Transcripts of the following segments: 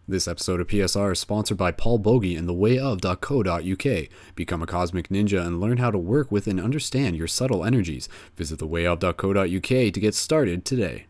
This episode of PSR is sponsored by Paul Bogey and thewayof.co.uk. Become a cosmic ninja and learn how to work with and understand your subtle energies. Visit thewayof.co.uk to get started today.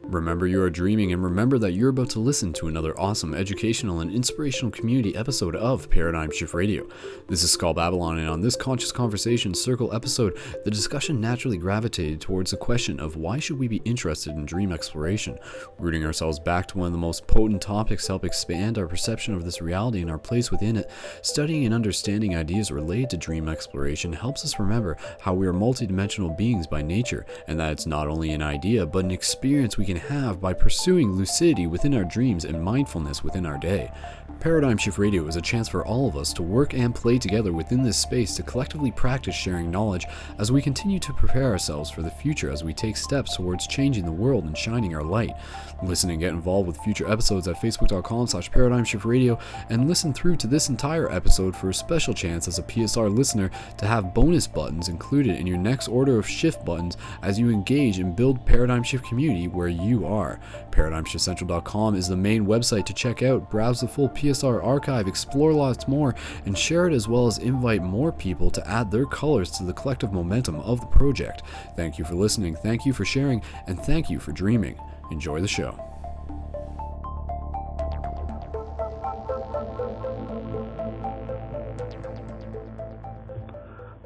Remember you are dreaming, and remember that you're about to listen to another awesome educational and inspirational community episode of Paradigm Shift Radio. This is Skull Babylon, and on this Conscious Conversation Circle episode, the discussion naturally gravitated towards the question of why should we be interested in dream exploration. Rooting ourselves back to one of the most potent topics to help expand our perception of this reality and our place within it, studying and understanding ideas related to dream exploration helps us remember how we are multidimensional beings by nature, and that it's not only an idea but an experience we can have by pursuing lucidity within our dreams and mindfulness within our day. Paradigm Shift Radio is a chance for all of us to work and play together within this space to collectively practice sharing knowledge as we continue to prepare ourselves for the future as we take steps towards changing the world and shining our light. Listen and get involved with future episodes at facebook.com/paradigmshiftradio and listen through to this entire episode for a special chance as a PSR listener to have bonus buttons included in your next order of shift buttons as you engage and build Paradigm Shift community where you are. ParadigmShiftCentral.com is the main website to check out, browse the full PSR archive, explore lots more, and share it, as well as invite more people to add their colors to the collective momentum of the project. Thank you for listening, thank you for sharing, and thank you for dreaming. Enjoy the show.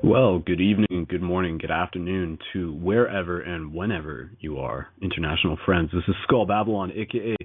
Well, good evening, good morning, good afternoon to wherever and whenever you are, international friends. This is Skull Babylon, aka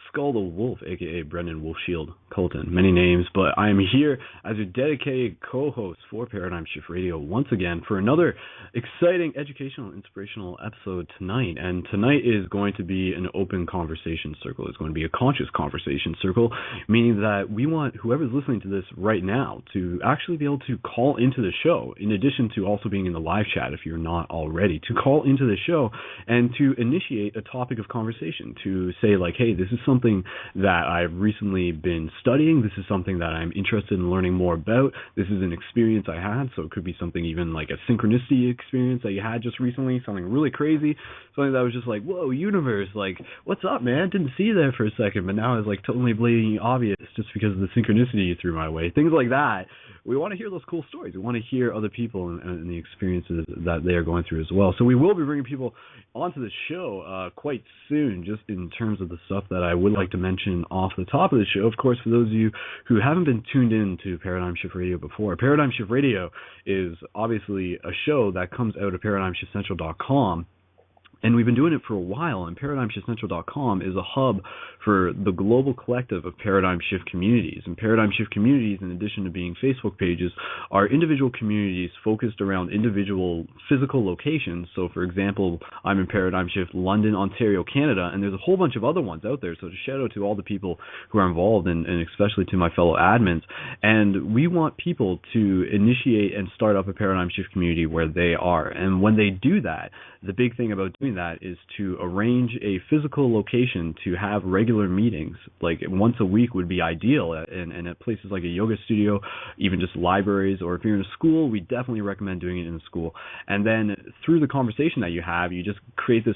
Skull the Wolf, aka Brendon Wolfshield Colton. Many names, but I am here as your dedicated co-host for Paradigm Shift Radio once again for another exciting educational and inspirational episode tonight. And tonight is going to be an open conversation circle. It's going to be a conscious conversation circle, meaning that we want whoever's listening to this right now to actually be able to call into the show, in addition to also being in the live chat if you're not already, to call into the show and to initiate a topic of conversation, to say like, hey, this is something that I've recently been studying. This is something that I'm interested in learning more about. This is an experience I had, so it could be something even like a synchronicity experience that you had just recently, something really crazy, something that was just like, whoa, universe, like, what's up, man? Didn't see you there for a second, but now it's like totally blatantly obvious just because of the synchronicity you threw my way. Things like that. We want to hear those cool stories. We want to hear other people and the experiences that they are going through as well. So we will be bringing people onto the show quite soon, just in terms of the stuff that I would like to mention off the top of the show. Of course, for those of you who haven't been tuned in to Paradigm Shift Radio before, Paradigm Shift Radio is obviously a show that comes out of ParadigmShiftCentral.com. And we've been doing it for a while, and ParadigmShiftCentral.com is a hub for the global collective of Paradigm Shift communities. And Paradigm Shift communities, in addition to being Facebook pages, are individual communities focused around individual physical locations. So, for example, I'm in Paradigm Shift London, Ontario, Canada, and there's a whole bunch of other ones out there. So to shout out to all the people who are involved, and especially to my fellow admins. And we want people to initiate and start up a Paradigm Shift community where they are. And when they do that, the big thing about doing that is to arrange a physical location to have regular meetings. Like once a week would be ideal, and at places like a yoga studio, even just libraries, or if you're in a school, we definitely recommend doing it in a school. And then through the conversation that you have, you just create this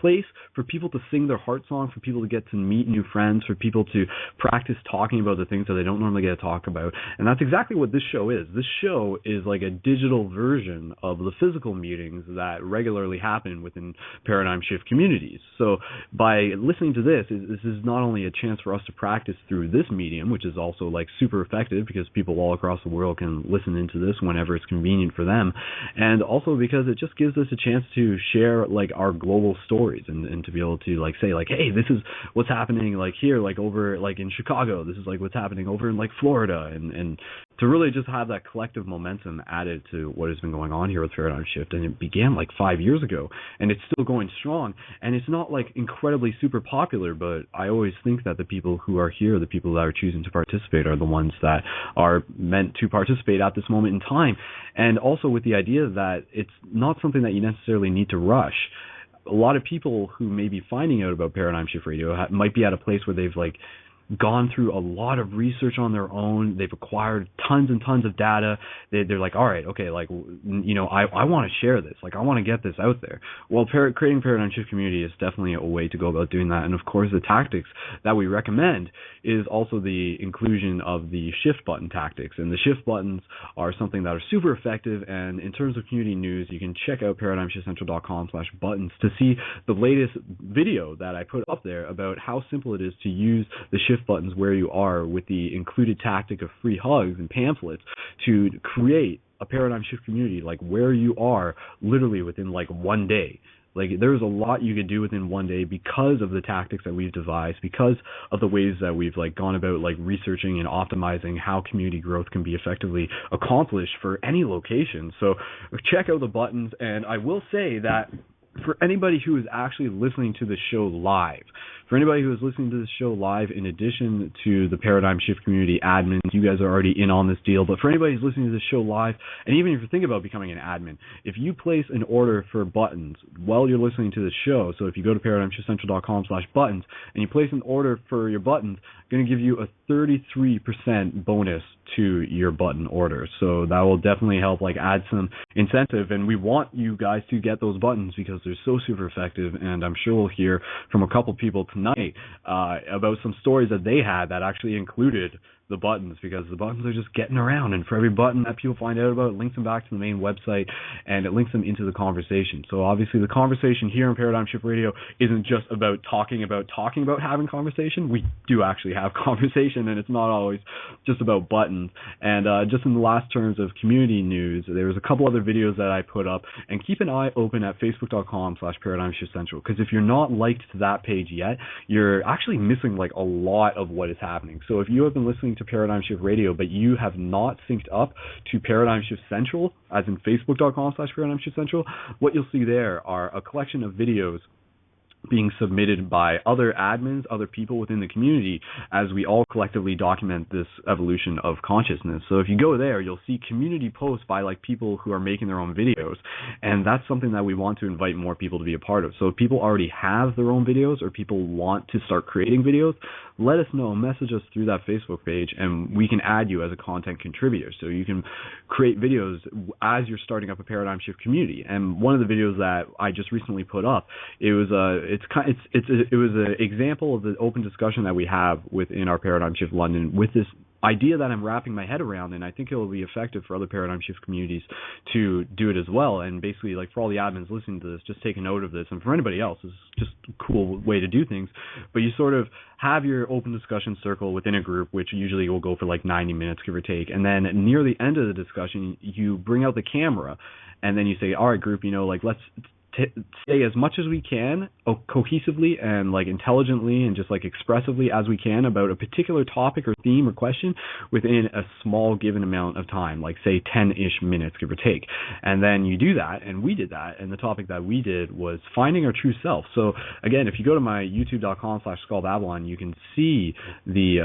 place for people to sing their heart song, for people to get to meet new friends, for people to practice talking about the things that they don't normally get to talk about. And that's exactly what this show is. This show is like a digital version of the physical meetings that regularly happen within Paradigm Shift communities. So by listening to this is not only a chance for us to practice through this medium, which is also like super effective because people all across the world can listen into this whenever it's convenient for them, and also because it just gives us a chance to share like our global stories and to be able to like say like, hey, this is what's happening like here, like over like in Chicago, this is like what's happening over in like Florida, and to really just have that collective momentum added to what has been going on here with Paradigm Shift. And it began like 5 years ago, and it's still going strong, and it's not like incredibly super popular, but I always think that the people who are here, the people that are choosing to participate, are the ones that are meant to participate at this moment in time. And also with the idea that it's not something that you necessarily need to rush. A lot of people who may be finding out about Paradigm Shift Radio might be at a place where they've like gone through a lot of research on their own. They've acquired tons and tons of data. They're like, all right, okay, like, I want to share this. Like, I want to get this out there. Well, creating paradigm shift community is definitely a way to go about doing that. And of course, the tactics that we recommend is also the inclusion of the shift button tactics. And the shift buttons are something that are super effective. And in terms of community news, you can check out paradigmshiftcentral.com/buttons to see the latest video that I put up there about how simple it is to use the shift buttons where you are, with the included tactic of free hugs and pamphlets, to create a paradigm shift community like where you are, literally within like one day. Like, there's a lot you can do within one day because of the tactics that we've devised, because of the ways that we've like gone about like researching and optimizing how community growth can be effectively accomplished for any location. So check out the buttons. And I will say that for anybody who is actually listening to the show live, in addition to the Paradigm Shift community admins, you guys are already in on this deal. But for anybody who's listening to this show live, and even if you're thinking about becoming an admin, if you place an order for buttons while you're listening to the show, so if you go to paradigmshiftcentral.com/buttons and you place an order for your buttons, I'm going to give you a 33% bonus to your button order. So that will definitely help like add some incentive. And we want you guys to get those buttons because they're so super effective. And I'm sure we'll hear from a couple people tonight about some stories that they had that actually included the buttons, because the buttons are just getting around, and for every button that people find out about, it links them back to the main website and it links them into the conversation. So obviously the conversation here on Paradigm Shift Radio isn't just about talking about having conversation. We do actually have conversation, and it's not always just about buttons. And just in the last terms of community news, there was a couple other videos that I put up, and keep an eye open at facebook.com/Paradigm Shift Central, because if you're not liked to that page yet, you're actually missing like a lot of what is happening. So if you have been listening to Paradigm Shift Radio, but you have not synced up to Paradigm Shift Central, as in facebook.com/Paradigm Shift Central, what you'll see there are a collection of videos being submitted by other admins, other people within the community, as we all collectively document this evolution of consciousness. So if you go there, you'll see community posts by like people who are making their own videos, and that's something that we want to invite more people to be a part of. So if people already have their own videos, or people want to start creating videos, let us know, message us through that Facebook page, and we can add you as a content contributor. So you can create videos as you're starting up a Paradigm Shift community. And one of the videos that I just recently put up, it was an example of the open discussion that we have within our Paradigm Shift London, with this idea that I'm wrapping my head around, and I think it will be effective for other Paradigm Shift communities to do it as well. And basically, like, for all the admins listening to this, just take a note of this, and for anybody else, it's just a cool way to do things. But you sort of have your open discussion circle within a group, which usually will go for like 90 minutes, give or take, and then near the end of the discussion, you bring out the camera, and then you say, all right, group, like, let's say as much as we can cohesively and like intelligently and just like expressively as we can about a particular topic or theme or question within a small given amount of time, like say 10-ish minutes, give or take. And then you do that, and we did that, and the topic that we did was finding our true self. So again, if you go to my youtube.com/SkullBabylon, you can see the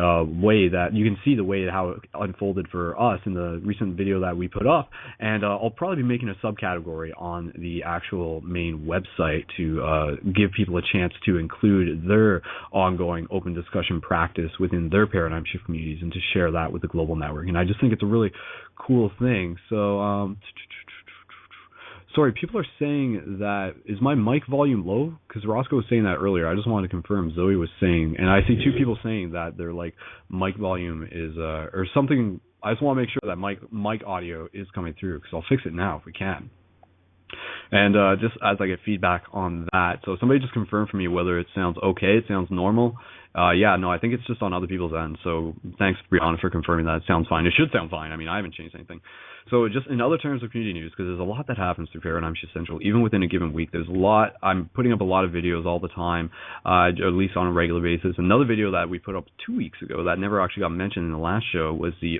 way how it unfolded for us in the recent video that we put up. And I'll probably be making a subcategory on the actual main website to give people a chance to include their ongoing open discussion practice within their Paradigm Shift communities, and to share that with the global network. And I just think it's a really cool thing. So sorry, people are saying that, is my mic volume low? Because Roscoe was saying that earlier. I just wanted to confirm. Zoe was saying, and I see two people saying that their like mic volume is or something. I just want to make sure that mic audio is coming through, because I'll fix it now if we can. And just as I get feedback on that, so somebody just confirm for me whether it sounds okay, it sounds normal. Yeah, no, I think it's just on other people's end. So thanks, Brianna, for confirming that. It sounds fine. It should sound fine. I mean, I haven't changed anything. So just in other terms of community news, because there's a lot that happens through Paradigm Shift Central, even within a given week. There's a lot. I'm putting up a lot of videos all the time, at least on a regular basis. Another video that we put up 2 weeks ago that never actually got mentioned in the last show was the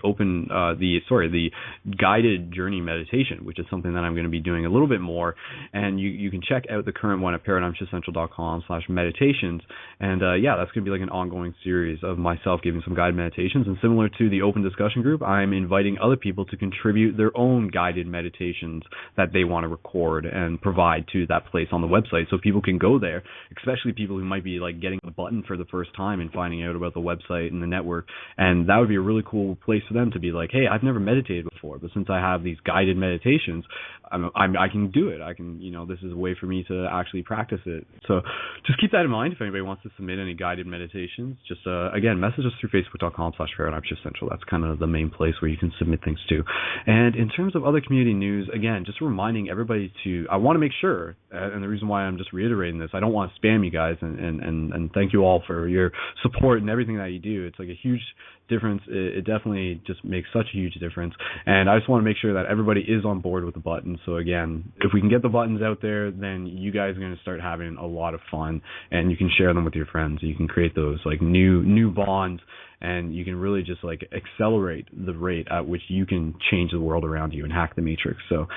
guided journey meditation, which is something that I'm going to be doing a little bit more. And you can check out the current one at paradigmshiftcentral.com/meditations. And yeah, that's going to be like an ongoing series of myself giving some guided meditations. And similar to the open discussion group, I'm inviting other people to contribute their own guided meditations that they want to record and provide to that place on the website, so people can go there, especially people who might be like getting the button for the first time and finding out about the website and the network. And that would be a really cool place for them to be like, hey, I've never meditated before, but since I have these guided meditations, I can do it. I can, this is a way for me to actually practice it. So just keep that in mind. If anybody wants to submit any guided meditations, just again, message us through facebook.com/ParadigmShiftCentral. That's kind of the main place where you can submit things to. And in terms of other community news, again, just reminding everybody I want to make sure, and the reason why I'm just reiterating this, I don't want to spam you guys, and thank you all for your support and everything that you do. It's like a huge difference. It definitely just makes such a huge difference. And I just want to make sure that everybody is on board with the buttons. So again, if we can get the buttons out there, then you guys are going to start having a lot of fun, and you can share them with your friends. You can create those like new bonds, and you can really just like accelerate the rate at which you can change the world around you and hack the matrix. So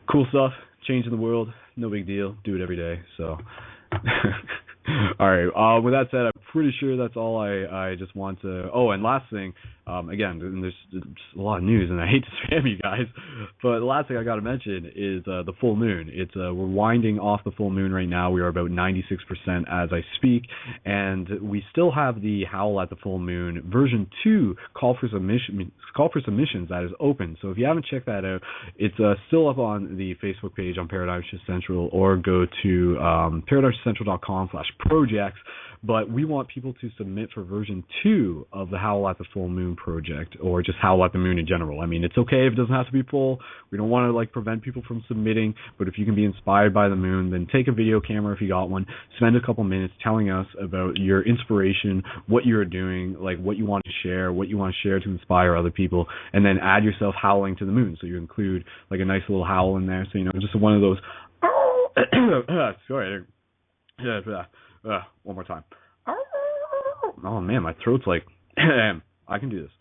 cool stuff. Changing the world, no big deal. Do it every day. So all right. With that said, I'm pretty sure that's all I just want to. Oh, and last thing, again, there's a lot of news, and I hate to spam you guys, but the last thing I got to mention is the full moon. We're winding off the full moon right now. We are about 96% as I speak, and we still have the Howl at the Full Moon version 2 call for submissions that is open. So if you haven't checked that out, it's still up on the Facebook page on Paradigm Shift Central, or go to ParadigmShiftCentral.com/projects. But we want people to submit for version 2 of the Howl at the Full Moon project, or just Howl at the Moon in general. I mean, it's okay if it doesn't have to be full. We don't want to prevent people from submitting, but if you can be inspired by the moon, then take a video camera if you got one, spend a couple minutes telling us about your inspiration, what you're doing, like what you want to share, to inspire other people, and then add yourself howling to the moon. So you include like a nice little howl in there, so just one of those sorry. One more time. Oh man, my throat's like I can do this.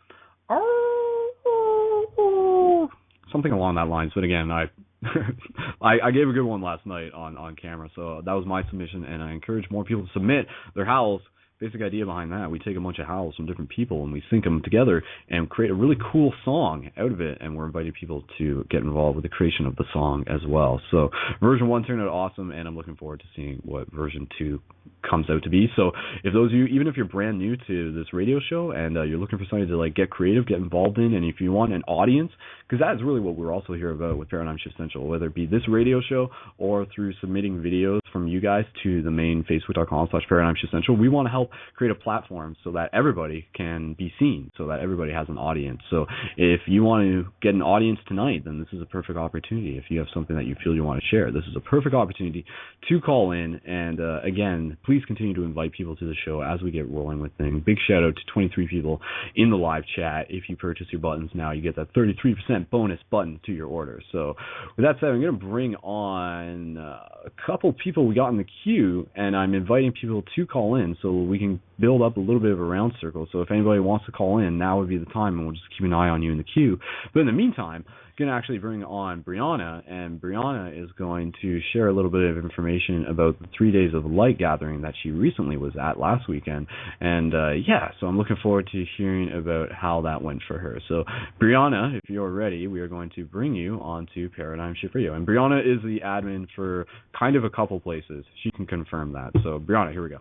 Something along that lines. But again, I gave a good one last night on camera, so that was my submission, and I encourage more people to submit their howls. Basic idea behind that, we take a bunch of howls from different people and we sync them together and create a really cool song out of it, and we're inviting people to get involved with the creation of the song as well. So version 1 turned out awesome, and I'm looking forward to seeing what version 2 comes out to be. So if those of you, even if you're brand new to this radio show and you're looking for something to get creative, get involved in, and if you want an audience, because that is really what we're also here about with Paradigm Shift Central, whether it be this radio show or through submitting videos from you guys to the main Facebook.com/Paradigm Shift Central, we want to help create a platform so that everybody can be seen, so that everybody has an audience. So if you want to get an audience tonight, then this is a perfect opportunity. If you have something that you feel you want to share, this is a perfect opportunity to call in. And again, please continue to invite people to the show as we get rolling with things. Big shout out to 23 people in the live chat. If you purchase your buttons now, you get that 33% bonus button to your order. So with that said, I'm going to bring on a couple people we got in the queue, and I'm inviting people to call in so we can build up a little bit of a round circle. So if anybody wants to call in, now would be the time, and we'll just keep an eye on you in the queue. But in the meantime, I'm going to actually bring on Brianna, and Brianna is going to share a little bit of information about the 3 days of light gathering that she recently was at last weekend. And so I'm looking forward to hearing about how that went for her. So Brianna, if you're ready, we are going to bring you onto Paradigm Shift Radio. And Brianna is the admin for kind of a couple places. She can confirm that. So Brianna, here we go.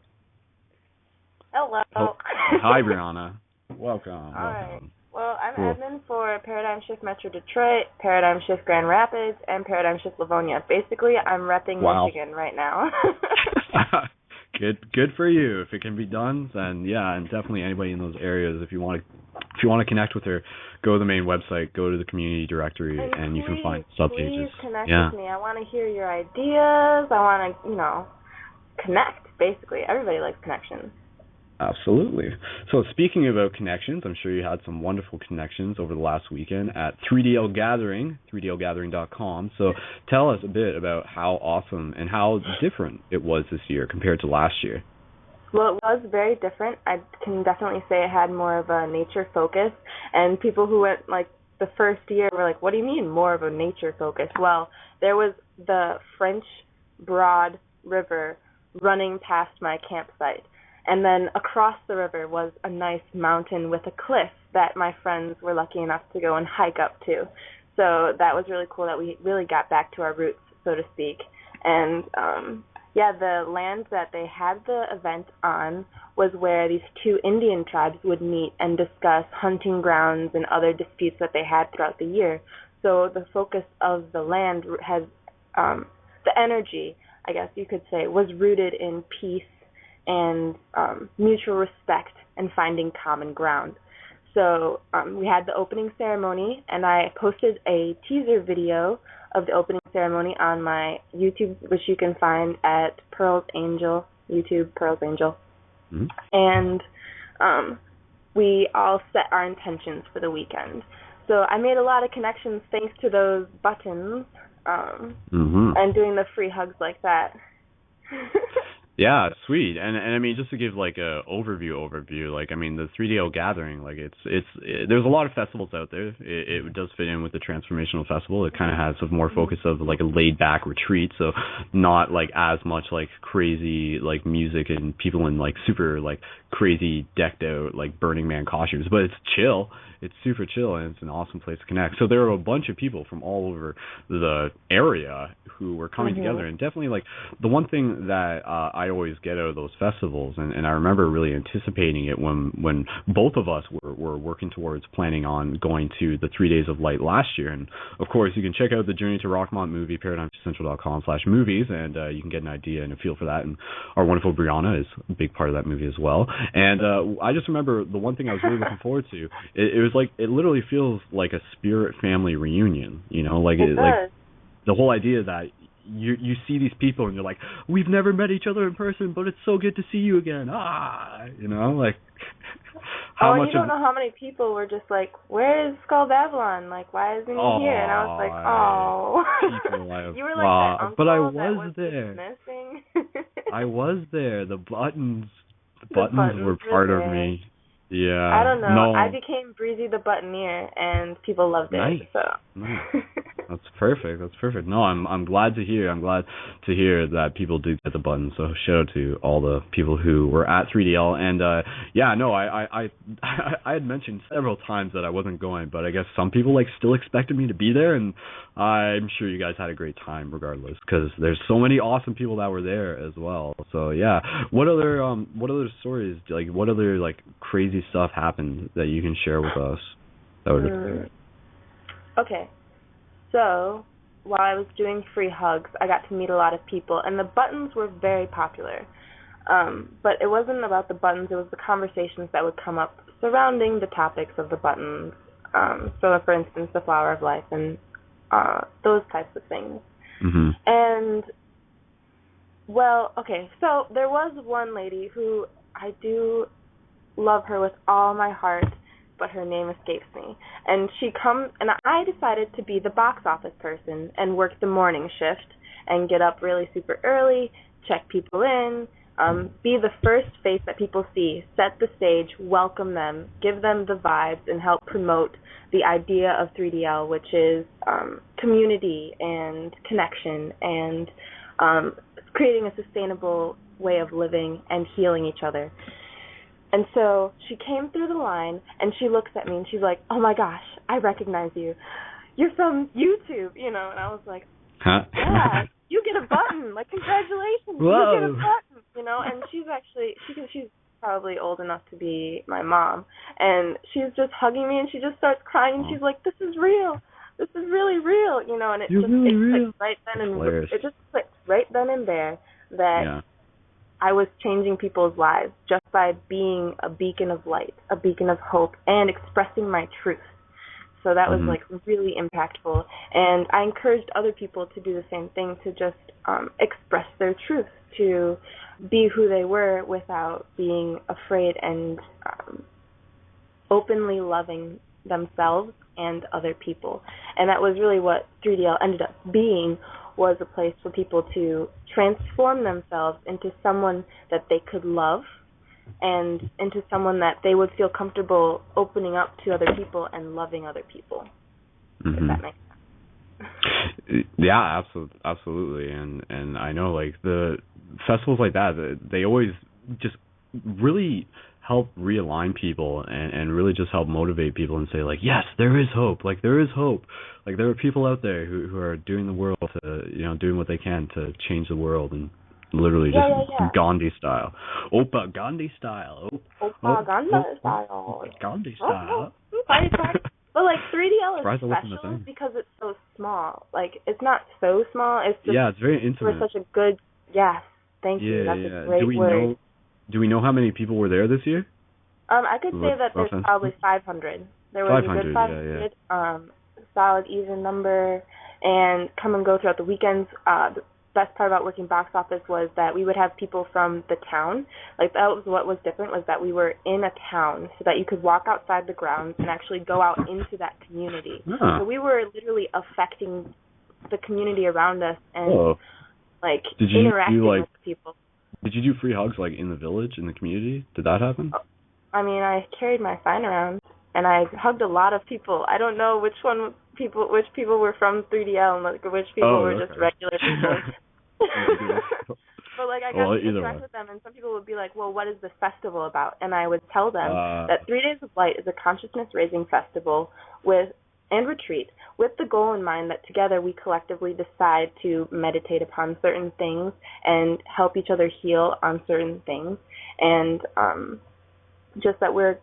Hello. Oh, hi, Brianna. Welcome. All right. Welcome. Well, I'm admin for Paradigm Shift Metro Detroit, Paradigm Shift Grand Rapids, and Paradigm Shift Livonia. Basically, I'm repping Michigan right now. Good for you. If it can be done, then yeah, and definitely anybody in those areas. If you want to connect with her, go to the main website, go to the community directory, and you can find subpages. Please connect with me. I want to hear your ideas. I want to, connect. Basically, everybody likes connections. Absolutely. So speaking about connections, I'm sure you had some wonderful connections over the last weekend at 3DL Gathering, 3DLgathering.com. So tell us a bit about how awesome and how different it was this year compared to last year. Well, it was very different. I can definitely say it had more of a nature focus, and people who went the first year were like, what do you mean more of a nature focus? Well, there was the French Broad River running past my campsite. And then across the river was a nice mountain with a cliff that my friends were lucky enough to go and hike up to. So that was really cool that we really got back to our roots, so to speak. And yeah, the land that they had the event on was where these two Indian tribes would meet and discuss hunting grounds and other disputes that they had throughout the year. So the focus of the land has, the energy, I guess you could say, was rooted in peace and mutual respect and finding common ground. So we had the opening ceremony, and I posted a teaser video of the opening ceremony on my YouTube, which you can find at Pearls Angel, YouTube Pearls Angel. Mm-hmm. And we all set our intentions for the weekend. So I made a lot of connections thanks to those buttons and doing the free hugs like that. Yeah, sweet. And I mean, just to give like a overview, like, I mean, the 3DL gathering, like there's a lot of festivals out there. It does fit in with the Transformational Festival. It kind of has more focus of like a laid back retreat, so not like as much like crazy like music and people in like super like crazy decked out like Burning Man costumes, but it's chill. It's super chill, and it's an awesome place to connect. So there were a bunch of people from all over the area who were coming together, and definitely like the one thing that I always get out of those festivals, and I remember really anticipating it when both of us were working towards planning on going to the 3 Days of Light last year. And of course, you can check out the Journey to Rockmont movie, ParadigmCentral.com/movies, and you can get an idea and a feel for that. And our wonderful Brianna is a big part of that movie as well. And I just remember the one thing I was really looking forward to. It was like, it literally feels like a spirit family reunion, you know, like like the whole idea that you see these people and you're like, we've never met each other in person, but it's so good to see you again. You know, like how much you don't know how many people were just like, where is Skull Babylon? Like, why isn't he here? And I was like, you were like that uncle but I was that was there. Missing. I was there. The buttons were part of me. Yeah. I don't know. No. I became Breezy the Buttoneer, and people loved it. Nice. So. Nice. That's perfect. No, I'm glad to hear. I'm glad to hear that people do get the buttons. So shout out to all the people who were at 3DL. And yeah, no, I had mentioned several times that I wasn't going, but I guess some people like still expected me to be there, and I'm sure you guys had a great time regardless, because there's so many awesome people that were there as well. So yeah, what other stories, like what other like crazy stuff happened that you can share with us? Okay, so while I was doing free hugs, I got to meet a lot of people, and the buttons were very popular. But it wasn't about the buttons, it was the conversations that would come up surrounding the topics of the buttons. So for instance, the Flower of Life and those types of things. Mm-hmm. And, well, okay, so there was one lady who I do love her with all my heart, but her name escapes me. And she comes, and I decided to be the box office person and work the morning shift and get up really super early, check people in, be the first face that people see, set the stage, welcome them, give them the vibes, and help promote the idea of 3DL, which is community and connection and creating a sustainable way of living and healing each other. And so she came through the line, and she looks at me, and she's like, oh, my gosh, I recognize you. You're from YouTube, you know. And I was like, yeah, you get a button. Like, congratulations. Whoa. You get a button, you know. And she's actually, she's probably old enough to be my mom. And she's just hugging me, and she just starts crying, and she's like, this is real. This is really real, you know. And it clicked right then and it just clicked right then and there that I was changing people's lives just by being a beacon of light, a beacon of hope, and expressing my truth. So that was like really impactful. And I encouraged other people to do the same thing, to just express their truth, to be who they were without being afraid, and openly loving themselves and other people. And that was really what 3DL ended up being, was a place for people to transform themselves into someone that they could love, and into someone that they would feel comfortable opening up to other people and loving other people. If that makes sense. Yeah, absolutely. And I know, like, the festivals like that, they always just really help realign people and really just help motivate people and say, like, yes, there is hope. Like, there is hope. Like there are people out there who are doing the world to, doing what they can to change the world, and literally just Gandhi style. Opa Gandhi style. Opa Gandhi style. Gandhi style. Sorry. But like 3DL is special because it's so small. Like it's not so small. It's just it's very intimate. For such a good Thank you. That's a great word. Do we know how many people were there this year? I could say that there's probably 500. There was a good 500. Solid even number, and come and go throughout the weekends. The best part about working box office was that we would have people from the town. Like that was what was different, was that we were in a town, so that you could walk outside the grounds and actually go out into that community. So we were literally affecting the community around us and interacting with people. Did you do free hugs like in the village, in the community? Did that happen? I mean, I carried my sign around and I hugged a lot of people. I don't know which people were from 3DL and which people were just regular people. But I got to interact with them, and some people would be like, well, what is the festival about? And I would tell them that 3 Days of Light is a consciousness-raising festival and retreat with the goal in mind that together we collectively decide to meditate upon certain things and help each other heal on certain things, and just that we're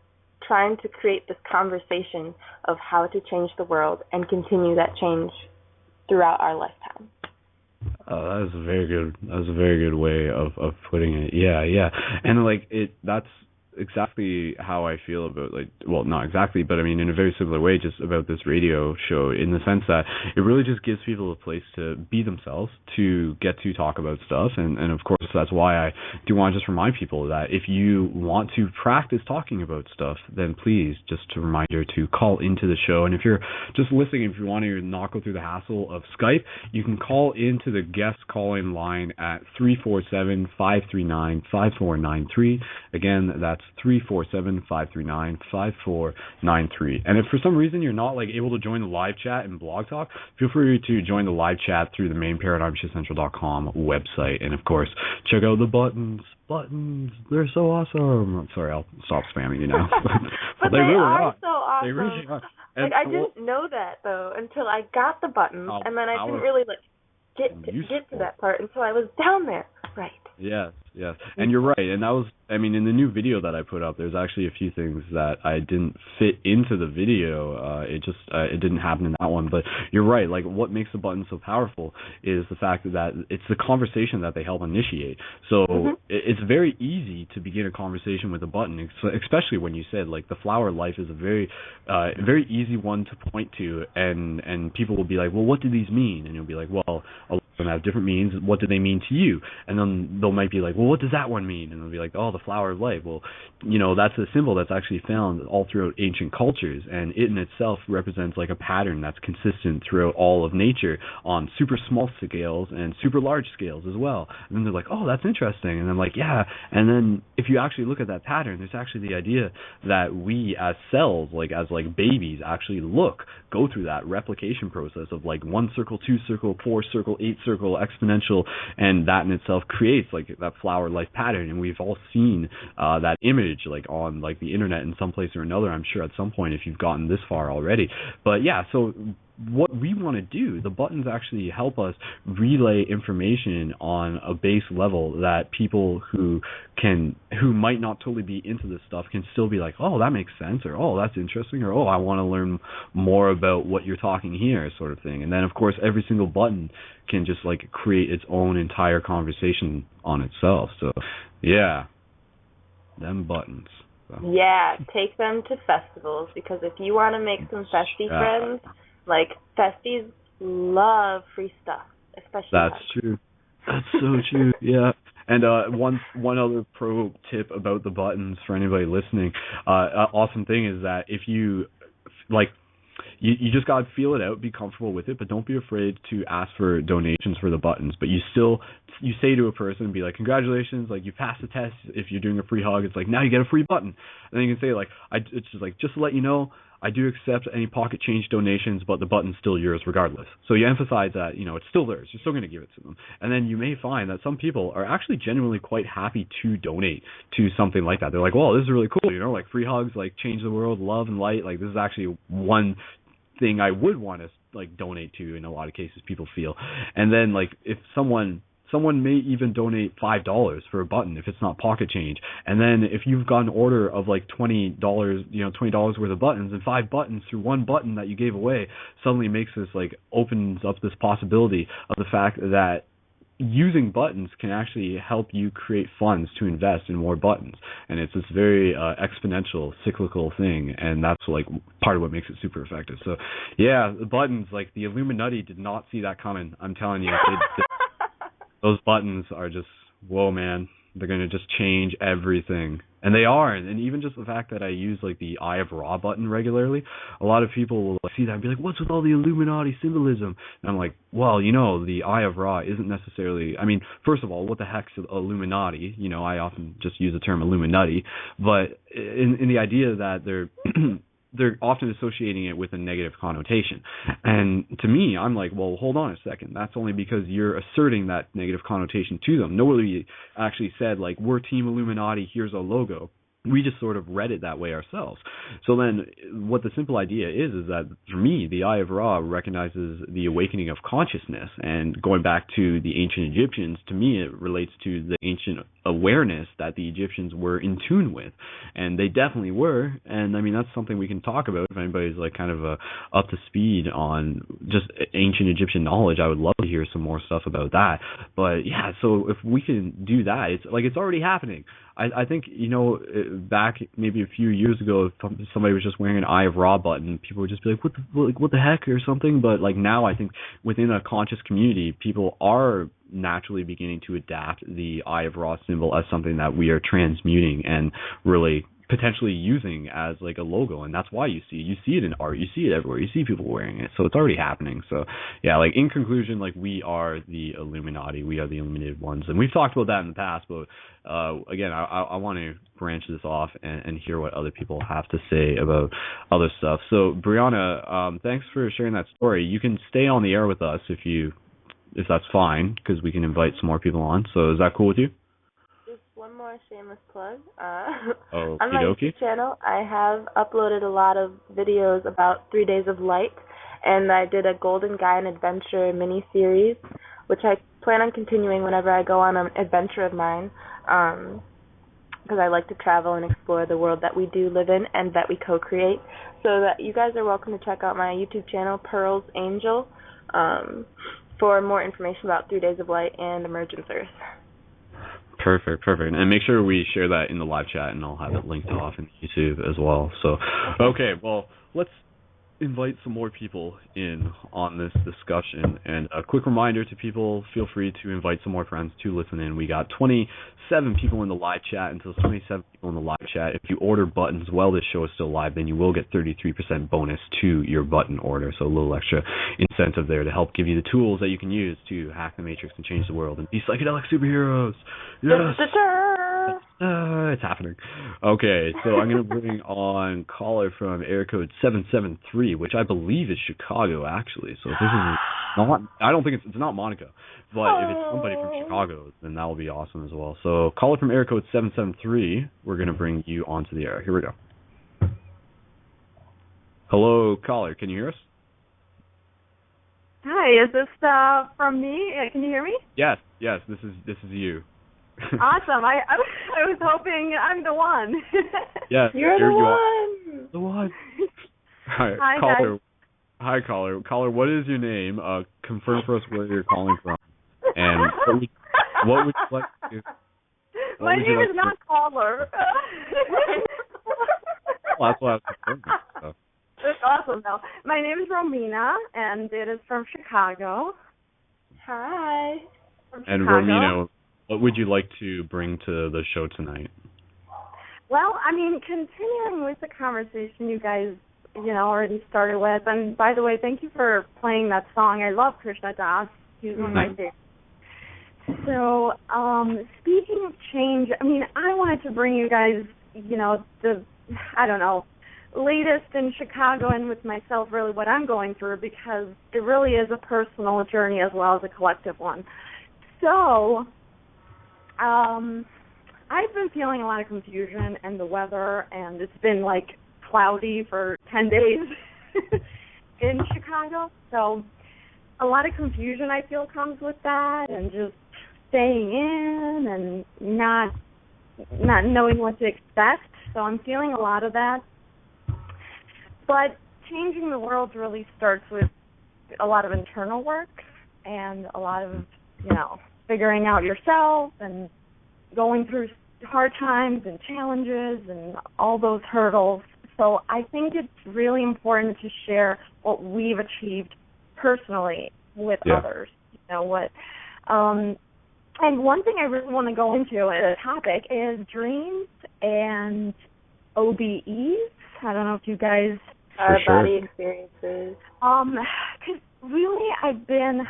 trying to create this conversation of how to change the world and continue that change throughout our lifetime. That was a very good. That was a very good way of putting it. Yeah, and that's exactly how I feel about not exactly, but I mean in a very similar way, just about this radio show, in the sense that it really just gives people a place to be themselves, to get to talk about stuff, and of course that's why I do want to just remind people that if you want to practice talking about stuff, then please, just a reminder to call into the show. And if you're just listening, if you want to not go through the hassle of Skype, you can call into the guest call-in line at 347-539-5493. Again, that's 347-539-5493. And if for some reason you're not able to join the live chat and Blog Talk, feel free to join the live chat through the main ParadigmShiftCentral.com website. And of course, check out the buttons. They're so awesome. Sorry, I'll stop spamming you now. but they really are so awesome. They really are. And I didn't know that though until I got the buttons, and then I didn't really get to that part until I was down there. Right. Yes. And you're right. And that was, I mean, in the new video that I put up, there's actually a few things that I didn't fit into the video. It didn't happen in that one. But you're right. What makes the buttons so powerful is the fact that it's the conversation that they help initiate. So it's very easy to begin a conversation with a button, especially when you said, the flower life is a very, very easy one to point to. And people will be like, well, what do these mean? And you'll be like, well, a lot of them have different meanings. What do they mean to you? And then they might be like, well, what does that one mean? And they'll be like, oh, the flower of life. Well, that's a symbol that's actually found all throughout ancient cultures, and it in itself represents a pattern that's consistent throughout all of nature on super small scales and super large scales as well. And then they're like, oh, that's interesting. And I'm like, yeah. And then if you actually look at that pattern, there's actually the idea that we as cells, as babies, actually go through that replication process of 1 circle, 2 circle, 4 circle, 8 circle, exponential, and that in itself creates that flower life pattern. And we've all seen that image on the internet in some place or another, I'm sure at some point, if you've gotten this far already. But yeah, so what we want to do, the buttons actually help us relay information on a base level that people who might not totally be into this stuff can still be like, oh, that makes sense, or oh, that's interesting, or oh, I want to learn more about what you're talking here, sort of thing. And then of course every single button can just create its own entire conversation on itself. So yeah, them buttons. So. Yeah, take them to festivals, because if you want to make some festy friends, festies love free stuff, especially. That's true. That's so true. Yeah. And one other pro tip about the buttons for anybody listening, awesome thing is that if you you just got to feel it out, be comfortable with it, but don't be afraid to ask for donations for the buttons. But you say to a person, be like, congratulations, you passed the test. If you're doing a free hug, it's now you get a free button. And then you can say it's just to let you know, I do accept any pocket change donations, but the button's still yours regardless. So you emphasize that, it's still theirs. You're still going to give it to them. And then you may find that some people are actually genuinely quite happy to donate to something like that. They're like, well, this is really cool, free hugs, change the world, love and light. This is actually one thing I would want to like donate to in a lot of cases, people feel. And then like if someone may even donate $5 for a button if it's not pocket change. And then if you've got an order of like $20, $20 worth of buttons, and 5 buttons through one button that you gave away suddenly makes this like opens up this possibility of the fact that using buttons can actually help you create funds to invest in more buttons. And it's this very exponential cyclical thing, and that's like part of what makes it super effective. So yeah, the buttons, like the Illuminati did not see that coming. I'm telling you, those buttons are just, whoa, man. They're going to just change everything. And they are. And even just the fact that I use like the Eye of Ra button regularly, a lot of people will see that and be like, what's with all the Illuminati symbolism? And I'm like, well, the Eye of Ra isn't necessarily, I mean, first of all, what the heck's Illuminati? I often just use the term Illuminati, but in the idea that they're often associating it with a negative connotation. And to me, I'm like, well, hold on a second. That's only because you're asserting that negative connotation to them. Nobody actually said, like, we're Team Illuminati, here's a logo. We just sort of read it that way ourselves. So then what the simple idea is that for me, the Eye of Ra recognizes the awakening of consciousness. And going back to the ancient Egyptians, to me, it relates to the ancient awareness that the Egyptians were in tune with. And they definitely were. And I mean, that's something we can talk about if anybody's like kind of up to speed on just ancient Egyptian knowledge. I would love to hear some more stuff about that. But yeah, so if we can do that, it's already happening. I think, back maybe a few years ago, if somebody was just wearing an Eye of Ra button, people would just be like, what the heck, or something. But like now, I think within a conscious community, people are naturally beginning to adapt the Eye of Ra symbol as something that we are transmuting and really potentially using as like a logo. And that's why you see it in art, you see it everywhere, you see people wearing it, so it's already happening. So yeah, like in conclusion, like we are the Illuminati, we are the illuminated ones, and we've talked about that in the past, but again, I want to branch this off and hear what other people have to say about other stuff. So Brianna, thanks for sharing that story. You can stay on the air with us if that's fine, because we can invite some more people on. So is that cool with you? One more shameless plug. On my YouTube channel, I have uploaded a lot of videos about 3 Days of Light, and I did a Golden Guide Adventure mini-series, which I plan on continuing whenever I go on an adventure of mine, because I like to travel and explore the world that we do live in and that we co-create. So that you guys are welcome to check out my YouTube channel, Pearl's Angel, for more information about 3 Days of Light and Emergence Earth. Perfect. And make sure we share that in the live chat, and I'll have it linked off in YouTube as well. So, okay, well, let's invite some more people in on this discussion. And a quick reminder to people, feel free to invite some more friends to listen in. We got 27 people in the live chat. Until 27 people in the live chat. If you order buttons while this show is still live, then you will get 33% bonus to your button order. So a little extra incentive there to help give you the tools that you can use to hack the Matrix and change the world and be psychedelic superheroes. Yes! It's happening. Okay, so I'm going to bring on caller from area code 773, which I believe is Chicago, actually. So if this is not, I don't think it's not Monica, but if it's somebody from Chicago, then that will be awesome as well. So caller from area code 773, we're going to bring you onto the air. Here we go. Hello, caller. Can you hear us? Hi, is this from me? Can you hear me? Yes, this is you. Awesome. I was hoping I'm the one. Yes, you're the one. The one. Hi, caller. guys. Hi, caller. Caller, what is your name? Confirm for us where you're calling from. And what would you like to do? My name is not caller. Well, that's what I was confirming. So. That's awesome, though. My name is Romina, and it is from Chicago. Hi. From and Chicago. Romina, what would you like to bring to the show tonight? Well, I mean, continuing with the conversation you guys, already started with. And by the way, thank you for playing that song. I love Krishna Das. He's one of my favorites. So, speaking of change, I mean, I wanted to bring you guys, latest in Chicago and with myself, really what I'm going through, because it really is a personal journey as well as a collective one. So, I've been feeling a lot of confusion in the weather, and it's been, cloudy for 10 days. in Chicago. So a lot of confusion, I feel, comes with that, and just staying in and not knowing what to expect. So I'm feeling a lot of that. But changing the world really starts with a lot of internal work and a lot of, figuring out yourself and going through hard times and challenges and all those hurdles. So I think it's really important to share what we've achieved personally with others. And one thing I really want to go into as a topic is dreams and OBEs. I don't know if you guys body experiences. Because really, I've been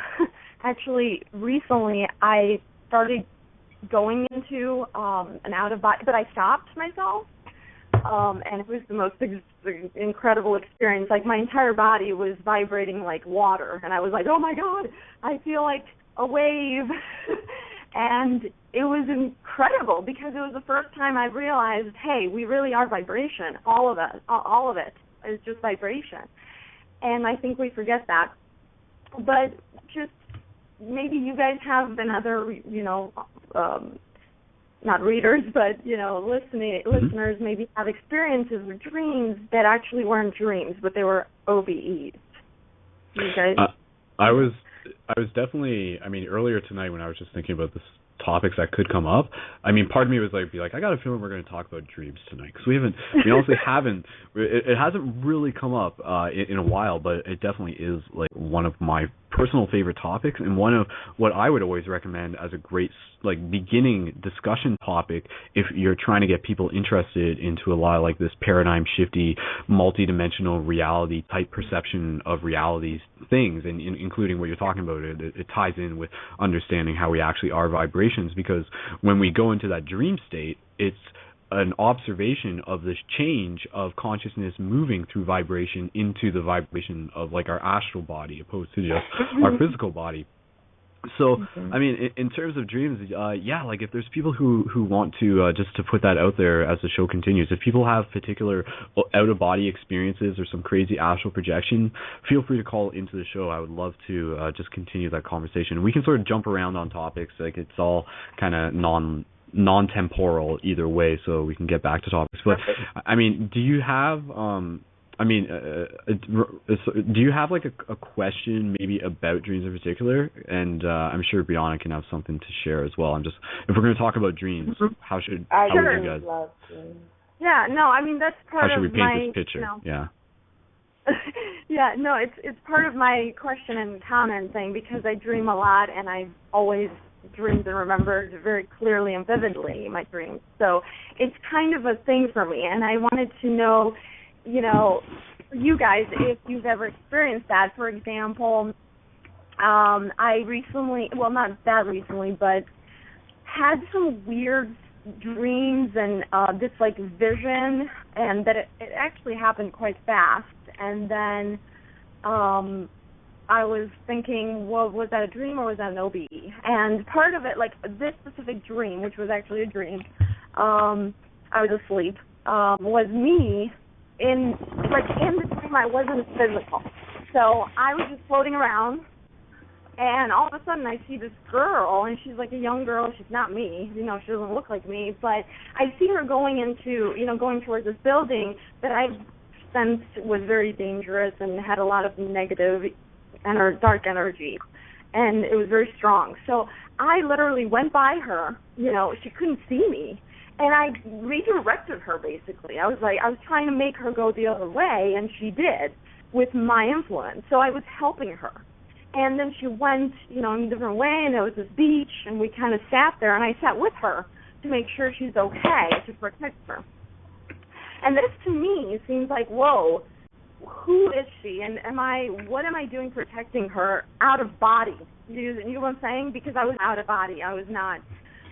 recently I started going into an out of body, but I stopped myself, and it was the most incredible experience. Like, my entire body was vibrating like water, and I was like, oh my God, I feel like a wave. And it was incredible because it was the first time I realized, hey, we really are vibration. All of it is just vibration. And I think we forget that. But just maybe you guys have another, not readers, but, listeners maybe have experiences with dreams that actually weren't dreams, but they were OBEs. You guys? I was definitely, earlier tonight when I was just thinking about this topics that could come up, part of me was like, I got a feeling we're going to talk about dreams tonight, because we honestly haven't, it hasn't really come up in a while, but it definitely is like one of my personal favorite topics, and one of what I would always recommend as a great beginning discussion topic if you're trying to get people interested into a lot of like this paradigm shifty, multi-dimensional reality type perception of realities things, and including what you're talking about. It ties in with understanding how we actually are vibrations, because when we go into that dream state, it's an observation of this change of consciousness moving through vibration into the vibration of like our astral body opposed to just our physical body. So, in terms of dreams, if there's people who want to, just to put that out there as the show continues, if people have particular out-of-body experiences or some crazy astral projection, feel free to call into the show. I would love to just continue that conversation. We can sort of jump around on topics, like it's all kind of non-temporal either way, so we can get back to topics. But, do you have... do you have like a question maybe about dreams in particular? And I'm sure Brianna can have something to share as well. If we're going to talk about dreams, how would you guys? Love dreams. Yeah, no, that's part of my... How should we paint this picture? Yeah. Yeah, no, it's part of my question and comment thing, because I dream a lot, and I've always dreamed and remembered very clearly and vividly my dreams. So it's kind of a thing for me, and I wanted to know, you guys, if you've ever experienced that. For example, I recently, well, not that recently, but had some weird dreams and this like vision, and that it actually happened quite fast. And then I was thinking, well, was that a dream or was that an OBE? And part of it, like this specific dream, which was actually a dream, I was asleep, was me in the dream. I wasn't physical. So I was just floating around, and all of a sudden I see this girl, and she's like a young girl. She's not me, she doesn't look like me, but I see her going towards this building that I sensed was very dangerous and had a lot of negative and dark energy, and it was very strong. So I literally went by her, she couldn't see me, and I redirected her basically. I was trying to make her go the other way, and she did with my influence. So I was helping her. And then she went, in a different way, and there was this beach, and we kind of sat there, and I sat with her to make sure she's okay, to protect her. And this, to me, seems like, whoa, who is she, and what am I doing protecting her out of body? You know what I'm saying? Because I was out of body. I was not.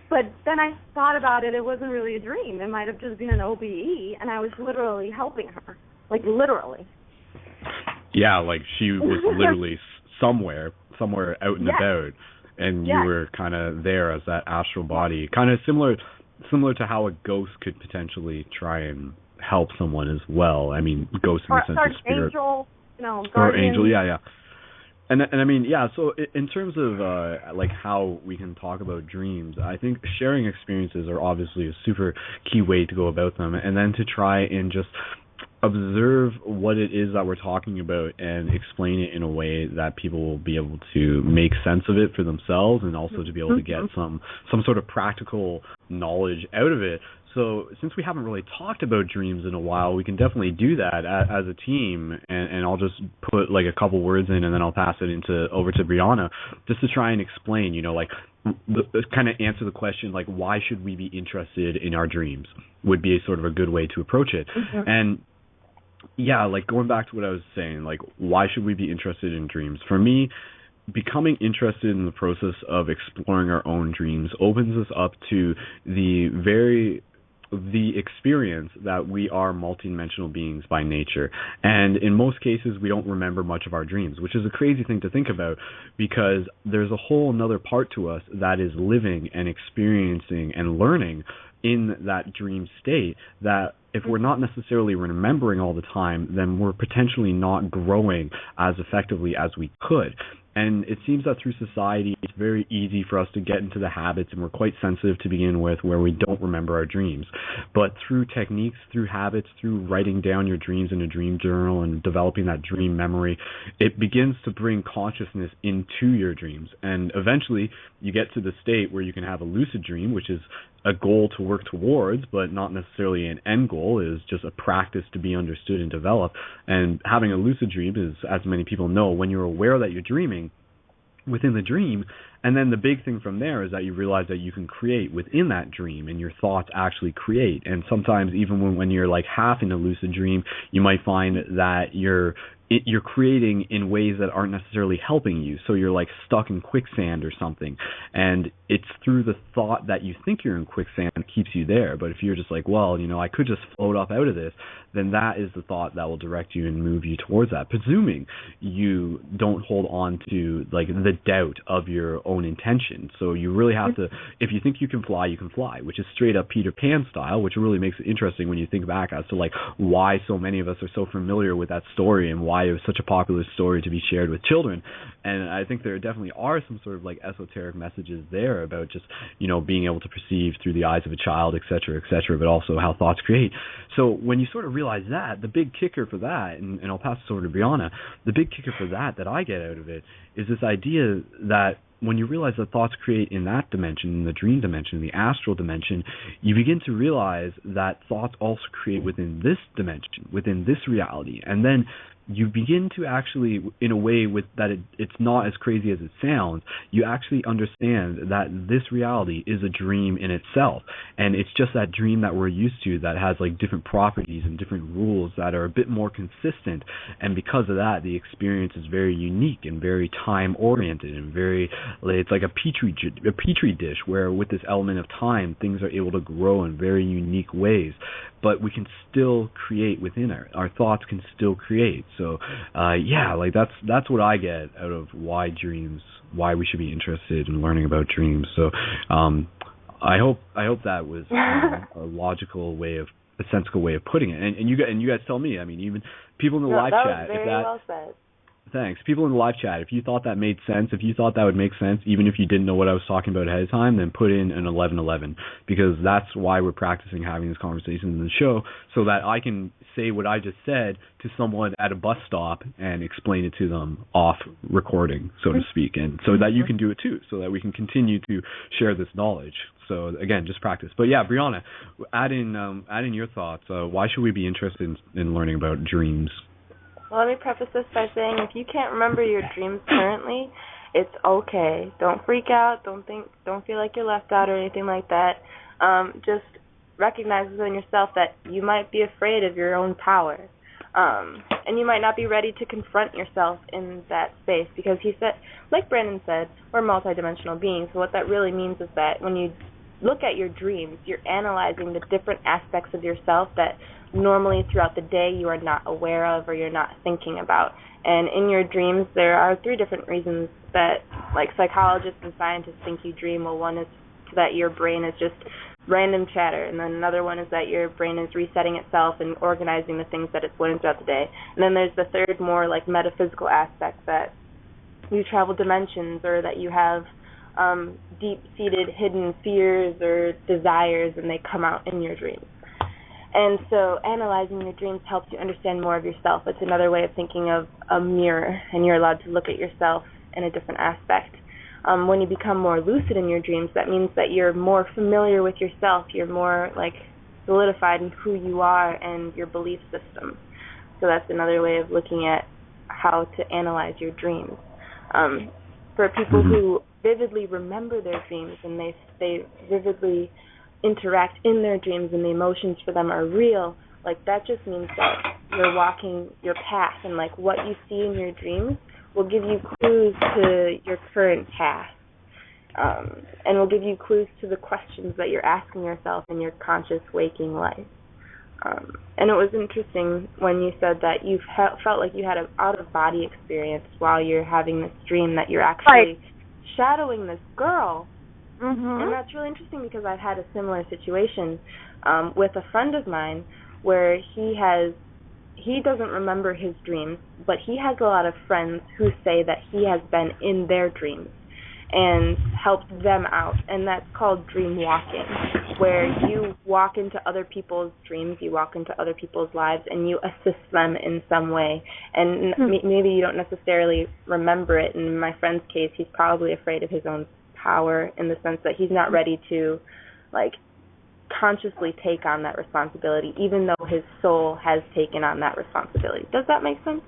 But then I thought about it. It wasn't really a dream. It might have just been an OBE, and I was literally helping her, like literally. Yeah, like she was literally somewhere out and about, and you were kind of there as that astral body, kind of similar to how a ghost could potentially try and help someone as well. Ghosts in the sense of spirit. No, Or guardian. angel, yeah. And I mean, yeah, so in terms of like how we can talk about dreams, I think sharing experiences are obviously a super key way to go about them, and then to try and just observe what it is that we're talking about and explain it in a way that people will be able to make sense of it for themselves, and also to be able to get some sort of practical knowledge out of it. So since we haven't really talked about dreams in a while, we can definitely do that as a team, and I'll just put like a couple words in, and then I'll pass it over to Brianna, just to try and explain, like kind of answer the question, like, why should we be interested in our dreams, would be a sort of a good way to approach it. And yeah, like going back to what I was saying, like, why should we be interested in dreams? For me, becoming interested in the process of exploring our own dreams opens us up to the experience that we are multidimensional beings by nature. And in most cases, we don't remember much of our dreams, which is a crazy thing to think about, because there's a whole another part to us that is living and experiencing and learning in that dream state, that if we're not necessarily remembering all the time, then we're potentially not growing as effectively as we could. And it seems that through society, it's very easy for us to get into the habits, and we're quite sensitive to begin with, where we don't remember our dreams. But through techniques, through habits, through writing down your dreams in a dream journal and developing that dream memory, it begins to bring consciousness into your dreams. And eventually, you get to the state where you can have a lucid dream, which is a goal to work towards, but not necessarily an end goal. Is just a practice to be understood and developed. And having a lucid dream is, as many people know, when you're aware that you're dreaming within the dream, and then the big thing from there is that you realize that you can create within that dream, and your thoughts actually create. And sometimes even when you're like half in a lucid dream, you might find that you're creating in ways that aren't necessarily helping you. So you're like stuck in quicksand or something, and it's through the thought that you think you're in quicksand that keeps you there. But if you're just like, well, I could just float up out of this, then that is the thought that will direct you and move you towards that, presuming you don't hold on to like the doubt of your own intention. So you really have to, if you think you can fly, which is straight up Peter Pan style, which really makes it interesting when you think back as to like why so many of us are so familiar with that story, and why it was such a popular story to be shared with children. And I think there definitely are some sort of like esoteric messages there about just, being able to perceive through the eyes of a child, et cetera, but also how thoughts create. So when you sort of realize that, the big kicker for that, and I'll pass this over to Brianna, the big kicker for that I get out of it is this idea that when you realize that thoughts create in that dimension, in the dream dimension, in the astral dimension, you begin to realize that thoughts also create within this dimension, within this reality. And then you begin to actually, in a way with that it's not as crazy as it sounds, you actually understand that this reality is a dream in itself. And it's just that dream that we're used to that has like different properties and different rules that are a bit more consistent. And because of that, the experience is very unique and very time-oriented and very, it's like a petri dish where with this element of time, things are able to grow in very unique ways. But we can still create within our thoughts can still create. So, like that's what I get out of why we should be interested in learning about dreams. So, I hope that was a logical way of, a sensible way of putting it. And you guys tell me. I mean, even people in the live chat, that was very well said. Thanks. People in the live chat, if you thought that made sense, if you thought that would make sense, even if you didn't know what I was talking about ahead of time, then put in an 1111, because that's why we're practicing having this conversation in the show, so that I can say what I just said to someone at a bus stop and explain it to them off recording, so to speak, and so that you can do it too, so that we can continue to share this knowledge. So again, just practice. But yeah, Brianna, add in your thoughts. Why should we be interested in learning about dreams? Well, let me preface this by saying if you can't remember your dreams currently, it's okay. Don't freak out. Don't feel like you're left out or anything like that. Just recognize within yourself that you might be afraid of your own power. And you might not be ready to confront yourself in that space, because he said, like Brendon said, we're multidimensional beings. So what that really means is that when you look at your dreams, you're analyzing the different aspects of yourself that normally throughout the day you are not aware of or you're not thinking about. And in your dreams, there are 3 different reasons that, like, psychologists and scientists think you dream. Well, one is that your brain is just random chatter, and then another one is that your brain is resetting itself and organizing the things that it's learned throughout the day. And then there's the third, more like metaphysical aspect, that you travel dimensions, or that you have deep-seated hidden fears or desires, and they come out in your dreams. And so analyzing your dreams helps you understand more of yourself. It's another way of thinking of a mirror, and you're allowed to look at yourself in a different aspect. When you become more lucid in your dreams, that means that you're more familiar with yourself. You're more like solidified in who you are and your belief system. So that's another way of looking at how to analyze your dreams. For people who vividly remember their dreams, and they vividly interact in their dreams, and the emotions for them are real, like that just means that you're walking your path, and like what you see in your dreams will give you clues to your current path, and will give you clues to the questions that you're asking yourself in your conscious waking life. And it was interesting when you said that you felt like you had an out-of-body experience while you're having this dream, that you're actually shadowing this girl. And that's really interesting, because I've had a similar situation with a friend of mine where he doesn't remember his dreams, but he has a lot of friends who say that he has been in their dreams and helped them out, and that's called dream walking, where you walk into other people's dreams, you walk into other people's lives, and you assist them in some way. And maybe you don't necessarily remember it. In my friend's case, he's probably afraid of his own power, in the sense that he's not ready to, like, consciously take on that responsibility, even though his soul has taken on that responsibility. Does that make sense?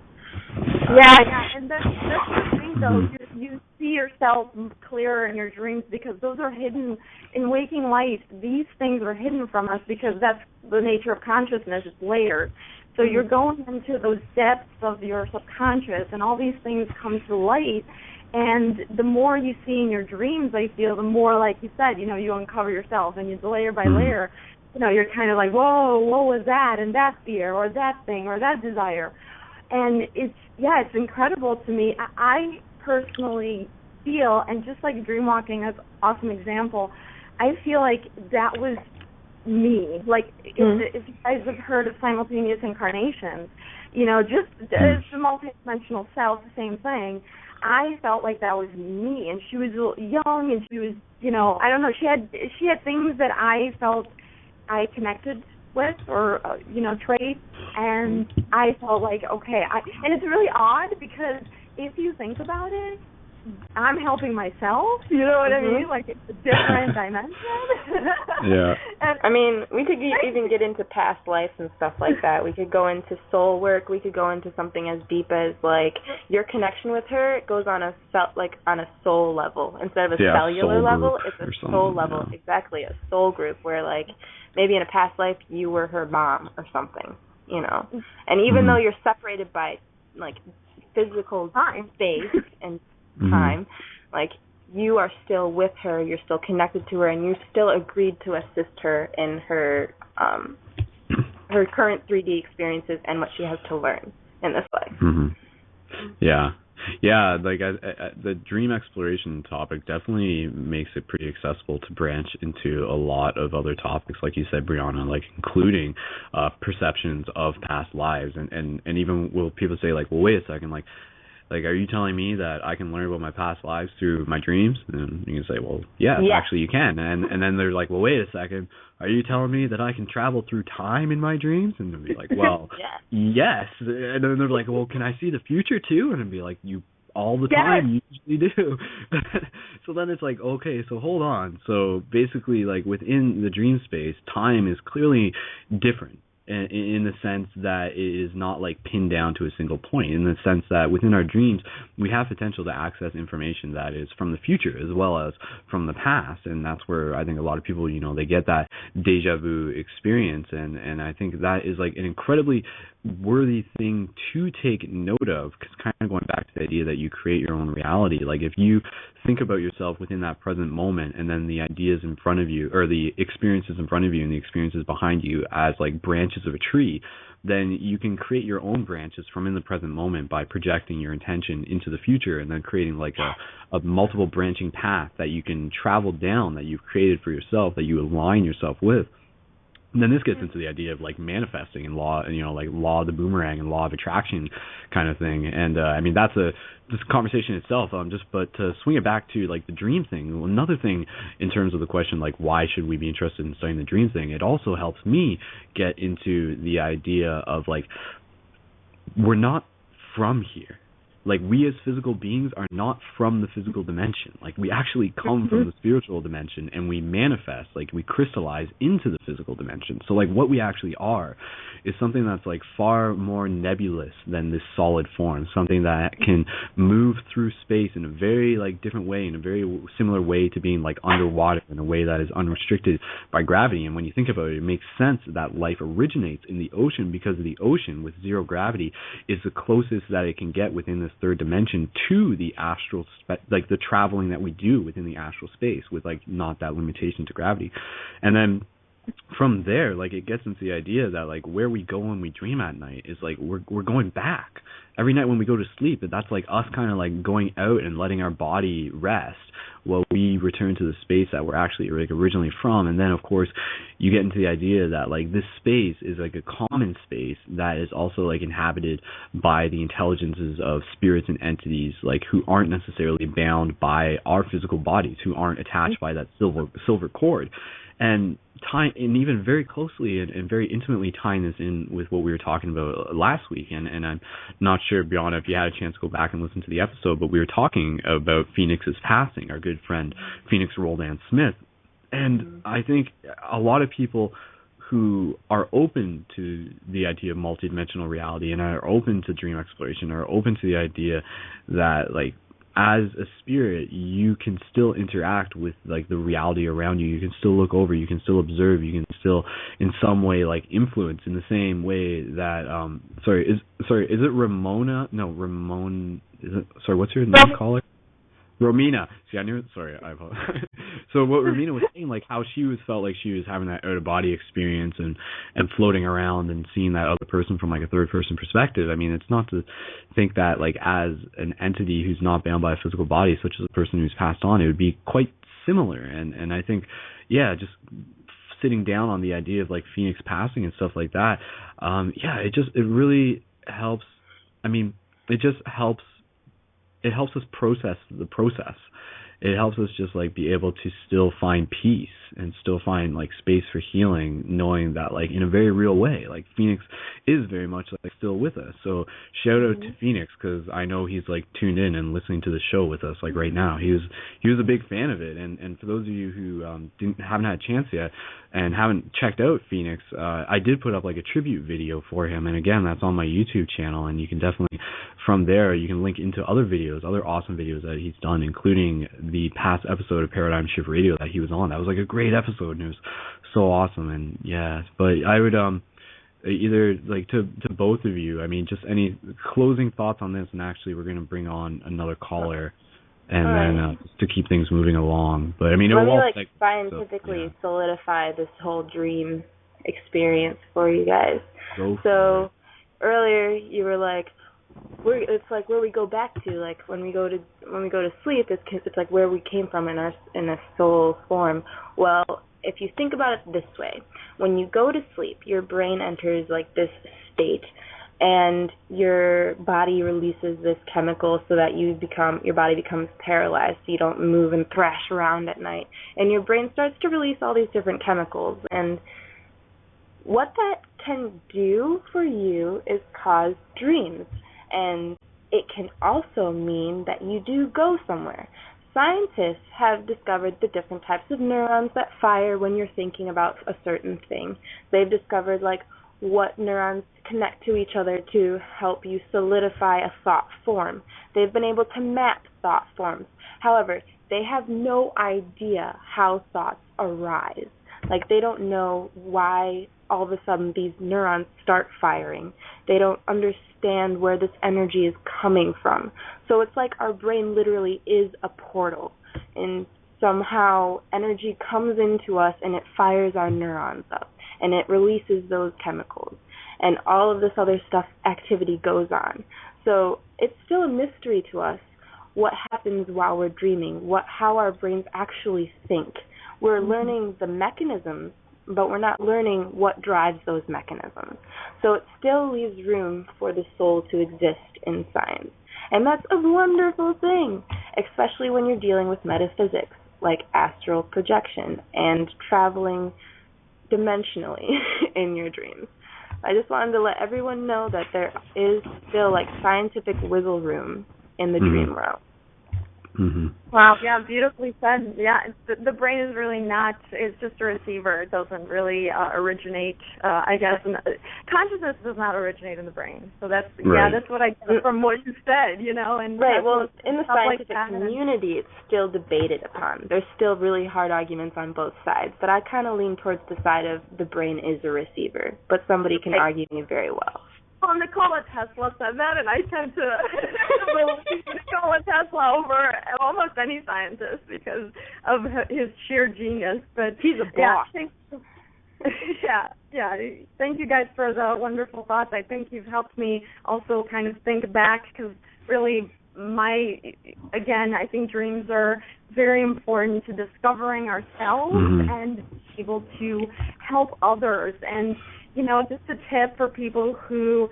Yeah, and that's the thing, though. You see yourself clearer in your dreams, because those are hidden in waking life. These things are hidden from us because that's the nature of consciousness. It's layered. So you're going into those depths of your subconscious, and all these things come to light. And the more you see in your dreams, I feel, the more, like you said, you uncover yourself, and you layer by layer, you're kind of like, whoa, what was that, and that fear, or that thing, or that desire. And it's incredible to me. I personally feel, and just like dream walking, that's an awesome example, I feel like that was me. Like, if you guys have heard of simultaneous incarnations, just it's the multidimensional self, the same thing. I felt like that was me, and she was young, and she was, I don't know, she had things that I felt I connected with, or traits, and I felt like, okay, and it's really odd, because if you think about it, I'm helping myself, you know what I mean? Like, it's a different dimension. Yeah. And, I mean, we could even get into past lives and stuff like that. We could go into soul work. We could go into something as deep as, like, your connection with her goes on a soul level. Instead of a cellular level, it's a soul level. Yeah. Exactly, a soul group, where, like, maybe in a past life you were her mom or something, And even though you're separated by, like, physical space and time, like, you are still with her, you're still connected to her, and you still agreed to assist her in her her current 3D experiences and what she has to learn in this life. Yeah, like the dream exploration topic definitely makes it pretty accessible to branch into a lot of other topics, like you said, Brianna, like including perceptions of past lives, and even will people say, like, well, wait a second, like, are you telling me that I can learn about my past lives through my dreams? And you can say, well, yes, actually you can. And then they're like, well, wait a second, are you telling me that I can travel through time in my dreams? And they'll be like, well, yes. And then they're like, well, can I see the future too? And I'd be like, you all the time, you usually do. So then it's like, okay, so hold on. So basically, like, within the dream space, time is clearly different. In the sense that it is not, like, pinned down to a single point, in the sense that within our dreams we have potential to access information that is from the future as well as from the past, and that's where I think a lot of people, they get that deja vu experience, and I think that is, like, an incredibly worthy thing to take note of, because kind of going back to the idea that you create your own reality. Like, if you think about yourself within that present moment, and then the ideas in front of you, or the experiences in front of you and the experiences behind you as, like, branches branches of a tree, then you can create your own branches from in the present moment by projecting your intention into the future, and then creating like a multiple branching path that you can travel down, that you've created for yourself, that you align yourself with. And then this gets into the idea of like manifesting and law, like law of the boomerang and law of attraction kind of thing. And I mean, that's this conversation itself. But to swing it back to like the dream thing, another thing in terms of the question, like why should we be interested in studying the dream thing? It also helps me get into the idea of like, we're not from here. Like, we as physical beings are not from the physical dimension. Like, we actually come from the spiritual dimension, and we manifest, like, we crystallize into the physical dimension. So, like, what we actually are is something that's, like, far more nebulous than this solid form, something that can move through space in a very, like, different way, in a very similar way to being, like, underwater, in a way that is unrestricted by gravity. And when you think about it, it makes sense that life originates in the ocean, because the ocean, with zero gravity, is the closest that it can get within this third dimension to the astral, like the traveling that we do within the astral space, with like not that limitation to gravity. And then from there, like, it gets into the idea that like where we go when we dream at night is like we're going back. Every night when we go to sleep, that's like us kind of like going out and letting our body rest while we return to the space that we're actually like originally from. And then of course you get into the idea that like this space is like a common space that is also like inhabited by the intelligences of spirits and entities, like who aren't necessarily bound by our physical bodies, who aren't attached by that silver cord. And even very closely and very intimately tying this in with what we were talking about last week, and I'm not sure, Brianna, if you had a chance to go back and listen to the episode, but we were talking about Phoenix's passing, our good friend Phoenix Roldan Smith. And I think a lot of people who are open to the idea of multidimensional reality and are open to dream exploration, are open to the idea that like as a spirit, you can still interact with like the reality around you. You can still look over. You can still observe. You can still, in some way, like influence in the same way that. Is it Ramona? No, Ramon. Is it? Sorry, what's your name, caller? Romina. See, I knew it. Sorry, I apologize. So what Romina was saying, like how she felt like she was having that out of body experience and floating around and seeing that other person from like a third person perspective. I mean, it's not to think that like as an entity who's not bound by a physical body, such as a person who's passed on, it would be quite similar. And I think, yeah, just sitting down on the idea of like Phoenix passing and stuff like that, it really helps. I mean, it just helps. It helps us process the process. It helps us just like be able to still find peace and still find like space for healing, knowing that like in a very real way, like Phoenix is very much like still with us. So shout out to Phoenix, because I know he's like tuned in and listening to the show with us like right now. He was a big fan of it. And for those of you who haven't had a chance yet and haven't checked out Phoenix, I did put up like a tribute video for him, and again, that's on my YouTube channel, and you can definitely from there you can link into other videos, other awesome videos that he's done, including the past episode of Paradigm Shift Radio that he was on. That was like a great episode, and it was so awesome. And yeah, but I would either like to both of you, I mean, just any closing thoughts on this, and actually we're going to bring on another caller and then just to keep things moving along. But I mean, let me like scientifically solidify this whole dream experience for you guys. So earlier you were like, it's like where we go back to, like when we go to sleep, it's like where we came from in a soul form. Well, if you think about it this way, when you go to sleep, your brain enters like this state, and your body releases this chemical so that your body becomes paralyzed, so you don't move and thrash around at night, and your brain starts to release all these different chemicals. And what that can do for you is cause dreams. And it can also mean that you do go somewhere. Scientists have discovered the different types of neurons that fire when you're thinking about a certain thing. They've discovered like what neurons connect to each other to help you solidify a thought form. They've been able to map thought forms. However, they have no idea how thoughts arise. Like, they don't know why all of a sudden these neurons start firing. They don't understand where this energy is coming from. So it's like our brain literally is a portal, and somehow energy comes into us and it fires our neurons up. and it releases those chemicals. And all of this other stuff, activity goes on. So it's still a mystery to us what happens while we're dreaming, how our brains actually think. We're learning the mechanisms, but we're not learning what drives those mechanisms. So it still leaves room for the soul to exist in science. And that's a wonderful thing, especially when you're dealing with metaphysics, like astral projection and traveling dimensionally in your dreams. I just wanted to let everyone know that there is still like scientific wiggle room in the dream realm. Mm-hmm. Wow, yeah, beautifully said. Yeah, the brain is really not, it's just a receiver. It doesn't really originate, I guess. Consciousness does not originate in the brain. So that's, right. Yeah, that's what I get from what you said, you know. And right, well, in the scientific like community, it's still debated upon. There's still really hard arguments on both sides, but I kind of lean towards the side of the brain is a receiver, but somebody can argue me very well. Well, Nikola Tesla said that, and I tend to believe Nikola Tesla over almost any scientist because of his sheer genius. But he's a boss. Yeah. Thank you guys for the wonderful thoughts. I think you've helped me also kind of think back because really I think dreams are very important to discovering ourselves and able to help others. And just a tip for people who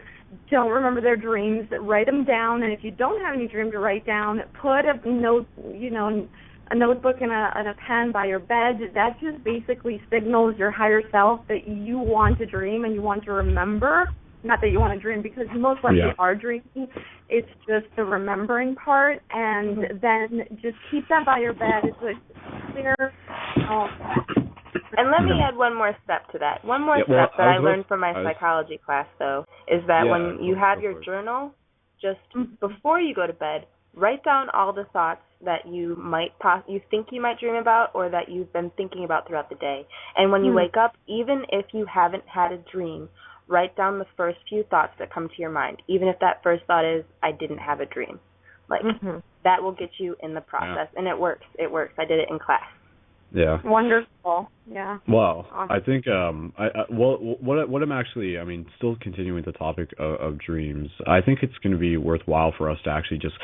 don't remember their dreams, write them down. And if you don't have any dream to write down, put a note, a notebook and a pen by your bed. That just basically signals your higher self that you want to dream and you want to remember. Not that you want to dream, because you most likely are dreaming. It's just the remembering part. And then just keep that by your bed. It's like clear. And let me add one more step to that. One more step that I learned from my psychology class, though, is that when you have your journal, just before you go to bed, write down all the thoughts that you think you might dream about or that you've been thinking about throughout the day. And when you wake up, even if you haven't had a dream, write down the first few thoughts that come to your mind, even if that first thought is, I didn't have a dream. That will get you in the process, and it works. It works. I did it in class. Yeah. Wonderful. Yeah. Well, I think what I'm actually, still continuing the topic of dreams. I think it's going to be worthwhile for us to actually just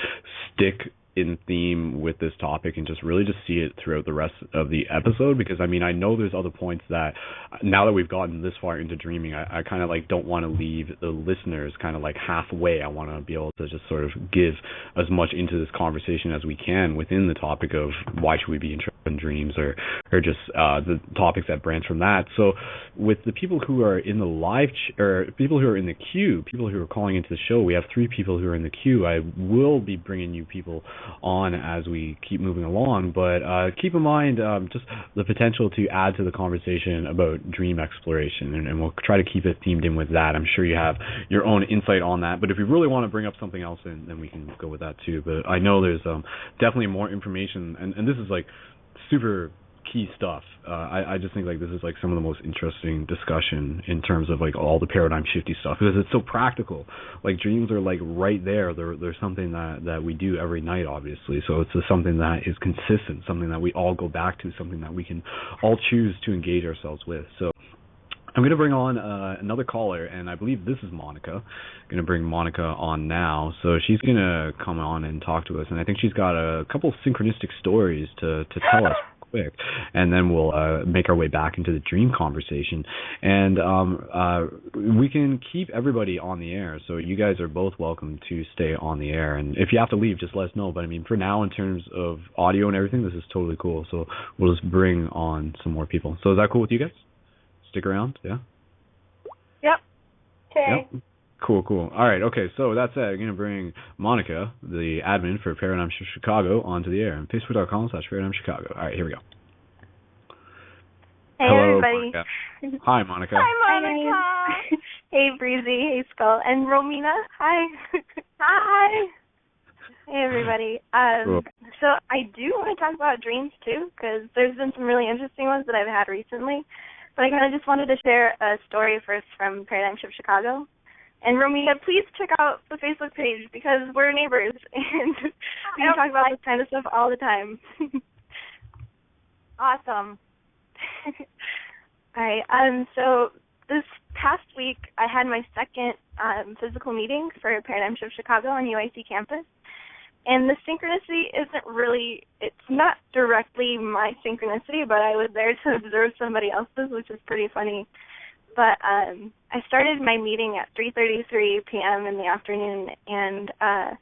stick in theme with this topic and just really just see it throughout the rest of the episode, because I know there's other points that now that we've gotten this far into dreaming, I kind of don't want to leave the listeners kind of halfway. I want to be able to just sort of give as much into this conversation as we can within the topic of why should we be interested in dreams or just the topics that branch from that. So with the people who are in the live or people who are in the queue, people who are calling into the show, we have 3 people who are in the queue. I will be bringing you people on as we keep moving along, but keep in mind just the potential to add to the conversation about dream exploration, and we'll try to keep it themed in with that. I'm sure you have your own insight on that, but if you really want to bring up something else in, then we can go with that too. But I know there's definitely more information, and this is super key stuff. I just think this is some of the most interesting discussion in terms of all the paradigm shifty stuff, because it's so practical. Dreams are right there. They're something that we do every night, obviously. So it's just something that is consistent, something that we all go back to, something that we can all choose to engage ourselves with. So I'm going to bring on another caller, and I believe this is Monica. I'm going to bring Monica on now. So she's going to come on and talk to us, and I think she's got a couple synchronistic stories to tell us quick, and then we'll make our way back into the dream conversation. And we can keep everybody on the air, so you guys are both welcome to stay on the air. And if you have to leave, just let us know. But for now, in terms of audio and everything, this is totally cool. So we'll just bring on some more people. So is that cool with you guys? Stick around, yeah? Yep. Okay. Yep. Cool. All right, okay, so that said, I'm going to bring Monica, the admin for Paradigm Shift Chicago, onto the air on Facebook.com/Paradigm Chicago. All right, here we go. Hey, hello, everybody. Monica. Hi, Monica. Hi, Monica. Hey, Breezy. Hey, Skull. And Romina. Hi. Hi. Hey, everybody. Cool. So I do want to talk about dreams, too, because there's been some really interesting ones that I've had recently. But I kind of just wanted to share a story first from Paradigm Shift Chicago. And Romina, please check out the Facebook page because we're neighbors and we talk about this kind of stuff all the time. Awesome. Hi. So this past week, I had my second physical meeting for Paradigm Shift Chicago on UIC campus. And the synchronicity it's not directly my synchronicity, but I was there to observe somebody else's, which is pretty funny. But I started my meeting at 3:33 p.m. in the afternoon, and it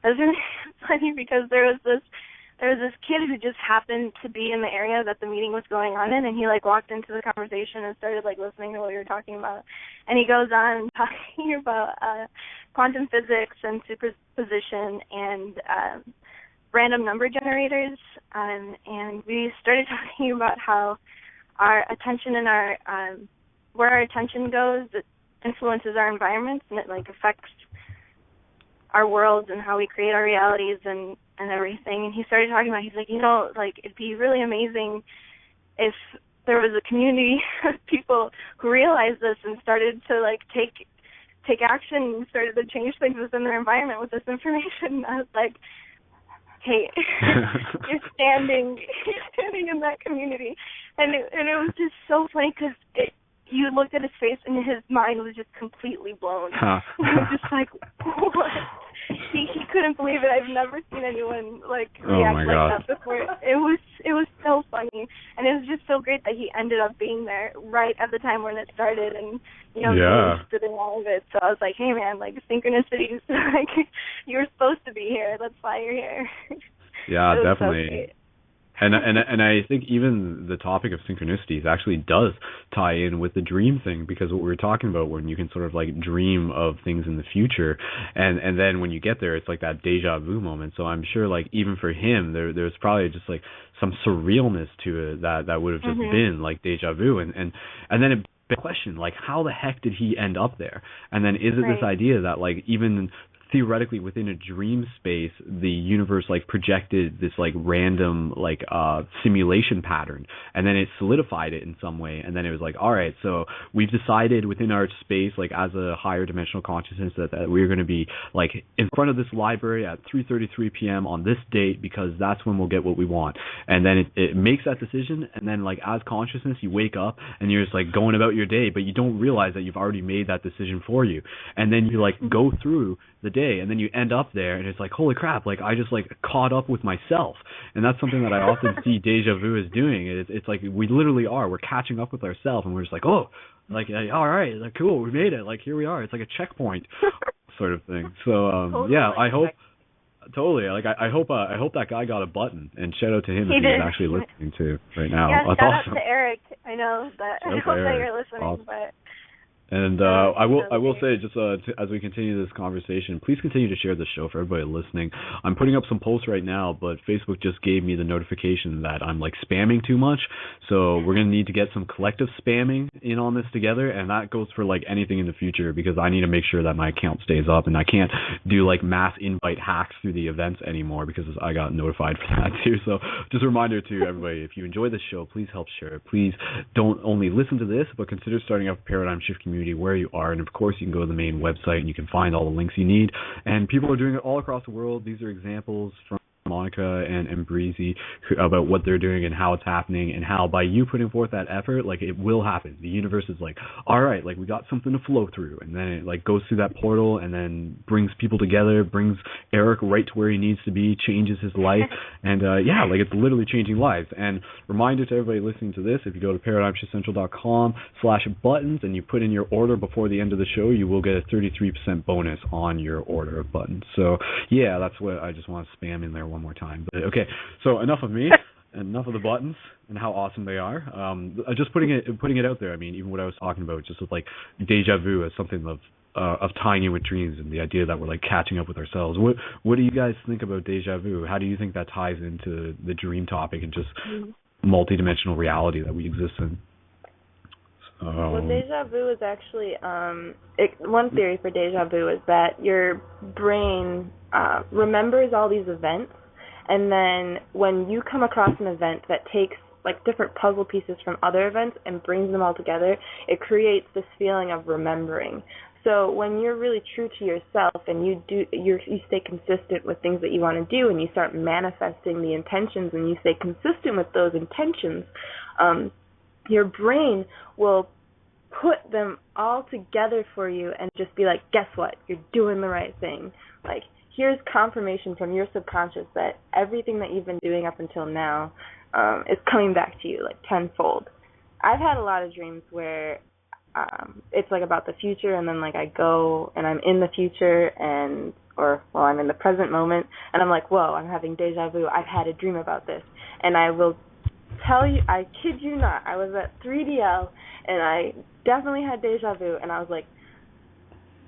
was really funny because there was this kid who just happened to be in the area that the meeting was going on in, and he walked into the conversation and started listening to what we were talking about. And he goes on talking about quantum physics and superposition and random number generators, and we started talking about how our attention and our where our attention goes, it influences our environments, and it affects our worlds and how we create our realities and everything. And he started talking about, he's it'd be really amazing if there was a community of people who realized this and started to take action and started to change things within their environment with this information. I was like, hey, you're standing in that community. And it was just so funny because you looked at his face and his mind was just completely blown. Huh. He was just like, what? He couldn't believe it. I've never seen anyone react that before. It was so funny, and it was just so great that he ended up being there right at the time when it started, and stood in all of it. So I was like, hey man, synchronicities, you were supposed to be here. That's why you're here. Yeah, definitely. And I think even the topic of synchronicities actually does tie in with the dream thing, because what we were talking about, when you can sort of dream of things in the future, and then when you get there, it's that deja vu moment. So I'm sure even for him, there's probably just some surrealness to it that would have just been deja vu, and then it begs the question, how the heck did he end up there? And then is it this idea that even theoretically within a dream space, the universe projected this random simulation pattern, and then it solidified it in some way, and then it was all right, so we've decided within our space as a higher dimensional consciousness that we're going to be in front of this library at 3:33 p.m. on this date, because that's when we'll get what we want. And then it makes that decision, and then as consciousness you wake up and you're just going about your day, but you don't realize that you've already made that decision for you. And then you go through the day, and then you end up there, and it's holy crap, I just caught up with myself. And that's something that I often see deja vu as doing. It's we literally we're catching up with ourselves, and we're just all right, cool, we made it, here we are, it's a checkpoint sort of thing. So I hope totally I hope that guy got a button, and shout out to him if he's actually listening to right now. Yeah, that's shout awesome. out to Eric. I know that. I hope that you're listening. Awesome. But And I will say, just as we continue this conversation, please continue to share the show for everybody listening. I'm putting up some posts right now, but Facebook just gave me the notification that I'm spamming too much. So we're going to need to get some collective spamming in on this together, and that goes for anything in the future, because I need to make sure that my account stays up, and I can't do mass invite hacks through the events anymore, because I got notified for that too. So just a reminder to everybody, if you enjoy the show, please help share it. Please don't only listen to this, but consider starting up a Paradigm Shift community where you are, and of course you can go to the main website and you can find all the links you need, and people are doing it all across the world. These are examples from Monica and Breezy about what they're doing and how it's happening, and how by you putting forth that effort, it will happen. The universe is all right, we got something to flow through, and then it goes through that portal and then brings people together, brings Eric right to where he needs to be, changes his life, and it's literally changing lives. And reminder to everybody listening to this, if you go to paradigmshiftcentral.com/buttons and you put in your order before the end of the show, you will get a 33% bonus on your order of buttons. So that's what I just want to spam in there one more time. But okay, so enough of me, enough of the buttons and how awesome they are. Just putting it out there. I mean, even what I was talking about, just with deja vu as something of tying in with dreams, and the idea that we're catching up with ourselves. What do you guys think about deja vu? How do you think that ties into the dream topic and just multidimensional reality that we exist in? Well, deja vu is actually one theory for deja vu is that your brain remembers all these events, and then when you come across an event that takes different puzzle pieces from other events and brings them all together, it creates this feeling of remembering. So when you're really true to yourself and you stay consistent with things that you want to do, and you start manifesting the intentions, and you stay consistent with those intentions, your brain will put them all together for you and just be like, guess what? You're doing the right thing. Like, here's confirmation from your subconscious that everything that you've been doing up until now is coming back to you, like, tenfold. I've had a lot of dreams where it's, like, about the future, and then, like, I go and I'm in the future I'm in the present moment, and I'm like, whoa, I'm having deja vu. I've had a dream about this. And I will tell you, I kid you not, I was at 3DL, and I definitely had deja vu, and I was like,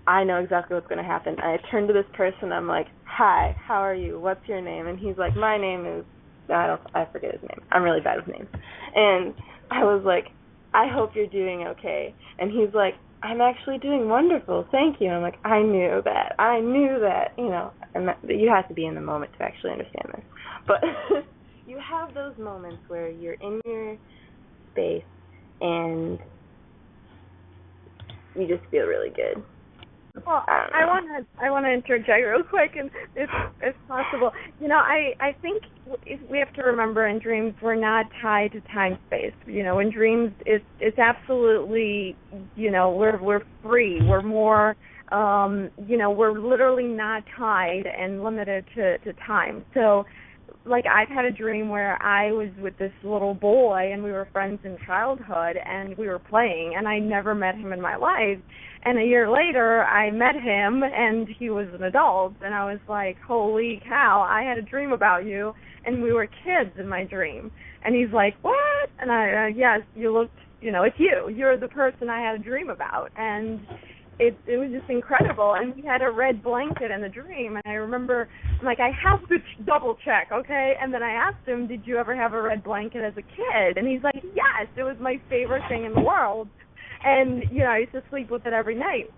I know exactly what's going to happen. And I turned to this person, I'm like, hi, how are you? What's your name? And he's like, my name is, I forget his name. I'm really bad with names. And I was like, I hope you're doing okay. And he's like, I'm actually doing wonderful, thank you. And I'm like, I knew that, you know, and that you have to be in the moment to actually understand this. But you have those moments where you're in your space and you just feel really good. Well, I want to interject real quick, and if possible, you know, I think we have to remember in dreams we're not tied to time space. You know, in dreams it's absolutely, you know, we're free. We're more, you know, we're literally not tied and limited to time. So, like, I've had a dream where I was with this little boy and we were friends in childhood and we were playing, and I never met him in my life. And a year later, I met him, and he was an adult, and I was like, holy cow, I had a dream about you, and we were kids in my dream. And he's like, what? And I, yes, you looked, you know, it's you. You're the person I had a dream about. And it was just incredible. And we had a red blanket in the dream, and I remember, I'm like, I have to double check, okay? And then I asked him, did you ever have a red blanket as a kid? And he's like, yes, it was my favorite thing in the world. And, you know, I used to sleep with it every night.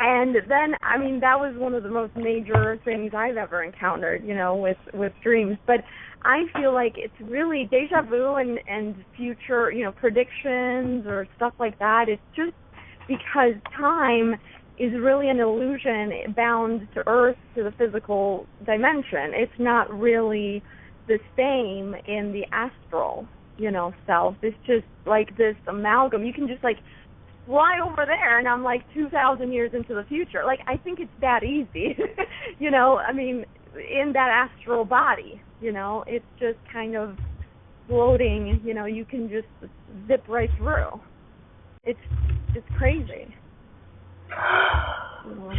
And then, I mean, that was one of the most major things I've ever encountered, you know, with dreams. But I feel like it's really deja vu and future, you know, predictions or stuff like that. It's just because time is really an illusion bound to Earth, to the physical dimension. It's not really the same in the astral, you know, self. It's just like this amalgam. You can just, like, fly over there, and I'm like 2,000 years into the future. Like, I think it's that easy, you know, I mean, in that astral body, you know, it's just kind of floating, you know, you can just zip right through. It's crazy.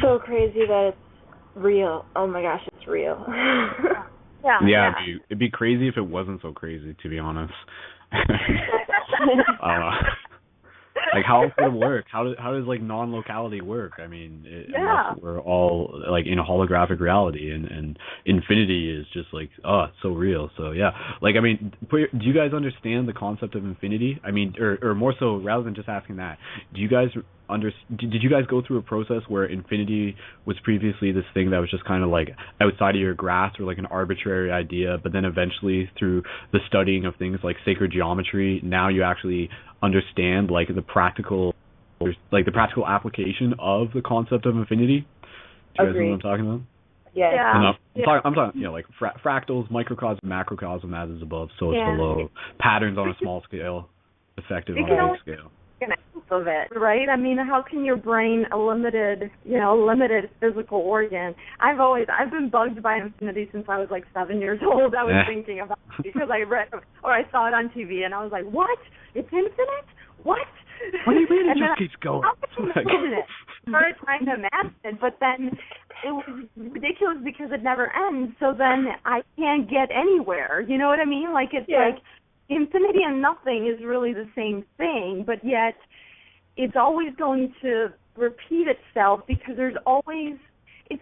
So crazy that it's real. Oh my gosh, it's real. Yeah. It'd be crazy if it wasn't so crazy, to be honest. Like, how else would it work? How does like non-locality work? I mean, unless we're all like in a holographic reality, and infinity is just like, oh, it's so real. So yeah, like, I mean, do you guys understand the concept of infinity? I mean, or more so, rather than just asking that, do you guys did you guys go through a process where infinity was previously this thing that was just kind of like outside of your grasp, or like an arbitrary idea, but then eventually through the studying of things like sacred geometry, now you actually understand like the practical application of the concept of infinity? Do you guys know what I'm talking about? Yeah. I'm talking, you know, like fractals, microcosm, macrocosm, as is above, so is below. Patterns on a small scale, effective on a big scale. Of it, right? I mean, how can your brain, a limited physical organ? I've been bugged by infinity since I was like 7 years old. I was thinking about it because I read or I saw it on TV, and I was like, what? It's infinite? What? What do you mean it just keeps going? How can it's infinite? I started trying to imagine it, but then it was ridiculous because it never ends. So then I can't get anywhere. You know what I mean? Like, it's like infinity and nothing is really the same thing, but yet it's always going to repeat itself because it's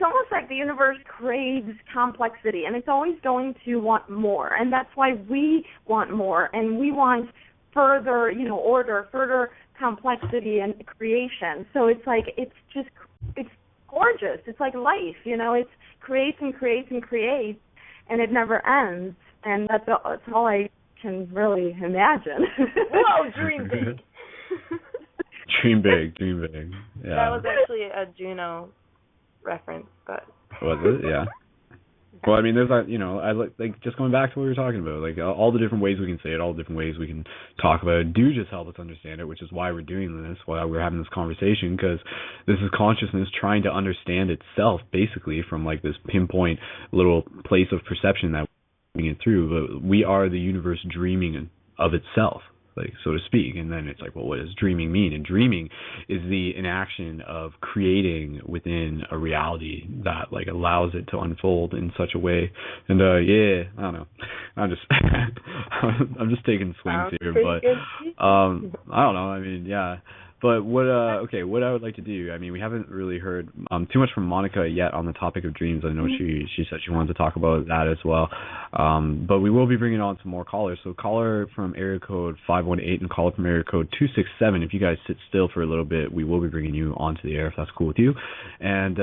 almost like the universe craves complexity, and it's always going to want more, and that's why we want more, and we want further, you know, order, further complexity and creation. So it's like, it's gorgeous. It's like life, you know, it creates and creates and creates, and it never ends, and that's all I can really imagine. Whoa, dream big. Dream big. Yeah. That was actually a Juno reference, but. Was it? Yeah. Well, I mean, there's that, I like just going back to what we were talking about, like all the different ways we can say it, all the different ways we can talk about it, do just help us understand it, which is why we're doing this, why we're having this conversation, because this is consciousness trying to understand itself, basically, from like this pinpoint little place of perception that we're bringing it through. But we are the universe dreaming of itself, like, so to speak. And then it's like, well, what does dreaming mean? And dreaming is the inaction of creating within a reality that like allows it to unfold in such a way. And I don't know, I'm just I'm just taking swings here, but I don't know, I mean, yeah. But what what I would like to do, I mean, we haven't really heard too much from Monica yet on the topic of dreams. I know she said she wanted to talk about that as well. But we will be bringing on some more callers. So caller from area code 518 and caller from area code 267. If you guys sit still for a little bit, we will be bringing you onto the air if that's cool with you. And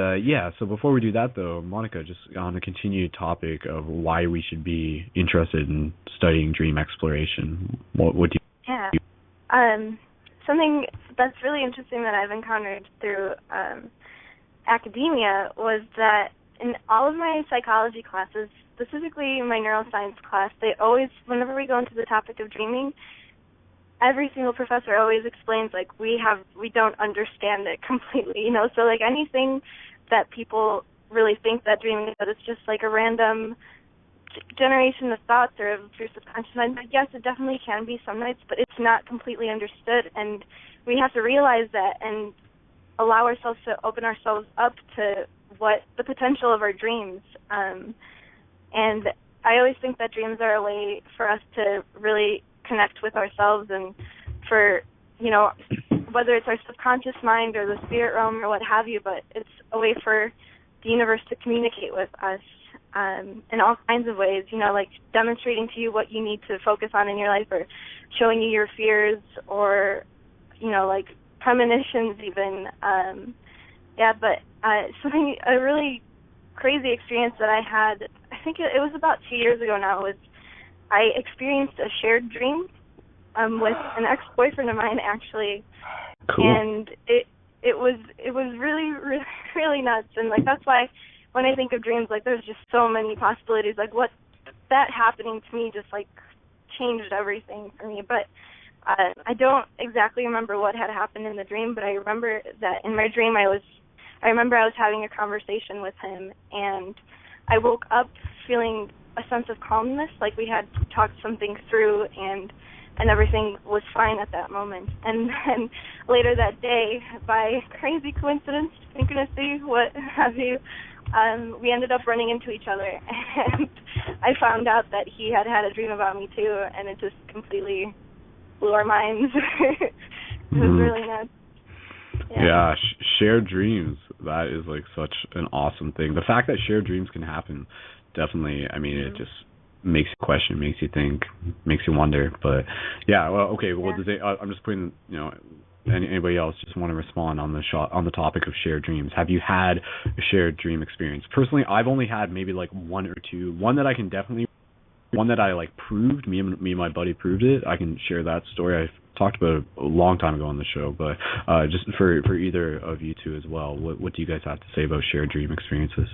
so before we do that though, Monica, just on the continued topic of why we should be interested in studying dream exploration, what do you? Yeah. Something that's really interesting that I've encountered through academia was that in all of my psychology classes, specifically my neuroscience class, they always, whenever we go into the topic of dreaming, every single professor always explains, like, we don't understand it completely, so like anything that people really think that dreaming is, that it's just like a random generation of thoughts or through subconscious mind. But yes, it definitely can be some nights, but it's not completely understood, and we have to realize that and allow ourselves to open ourselves up to what the potential of our dreams. And I always think that dreams are a way for us to really connect with ourselves, and for, whether it's our subconscious mind or the spirit realm or what have you, but it's a way for the universe to communicate with us. In all kinds of ways, like demonstrating to you what you need to focus on in your life, or showing you your fears, or, like premonitions even. But something, a really crazy experience that I had, I think it was about 2 years ago now, was I experienced a shared dream with an ex-boyfriend of mine, actually. Cool. And it was really, really, really nuts. And like, that's why when I think of dreams, like, there's just so many possibilities. Like, what that happening to me just, like, changed everything for me. But I don't exactly remember what had happened in the dream, but I remember that in my dream I remember I was having a conversation with him, and I woke up feeling a sense of calmness, like we had talked something through, and everything was fine at that moment. And then later that day, by crazy coincidence, synchronicity, what have you, we ended up running into each other, and I found out that he had had a dream about me too, and it just completely blew our minds. It was really nuts. Yeah, shared dreams, that is like such an awesome thing. The fact that shared dreams can happen, definitely, I mean, it just makes you question, makes you think, makes you wonder. But yeah, well, okay, well, I'm just putting, anybody else just want to respond on the topic of shared dreams. Have you had a shared dream experience? Personally, I've only had maybe like one or two. One that I like proved, me and my buddy proved it. I can share that story. I've talked about it a long time ago on the show, but just for either of you two as well, what do you guys have to say about shared dream experiences?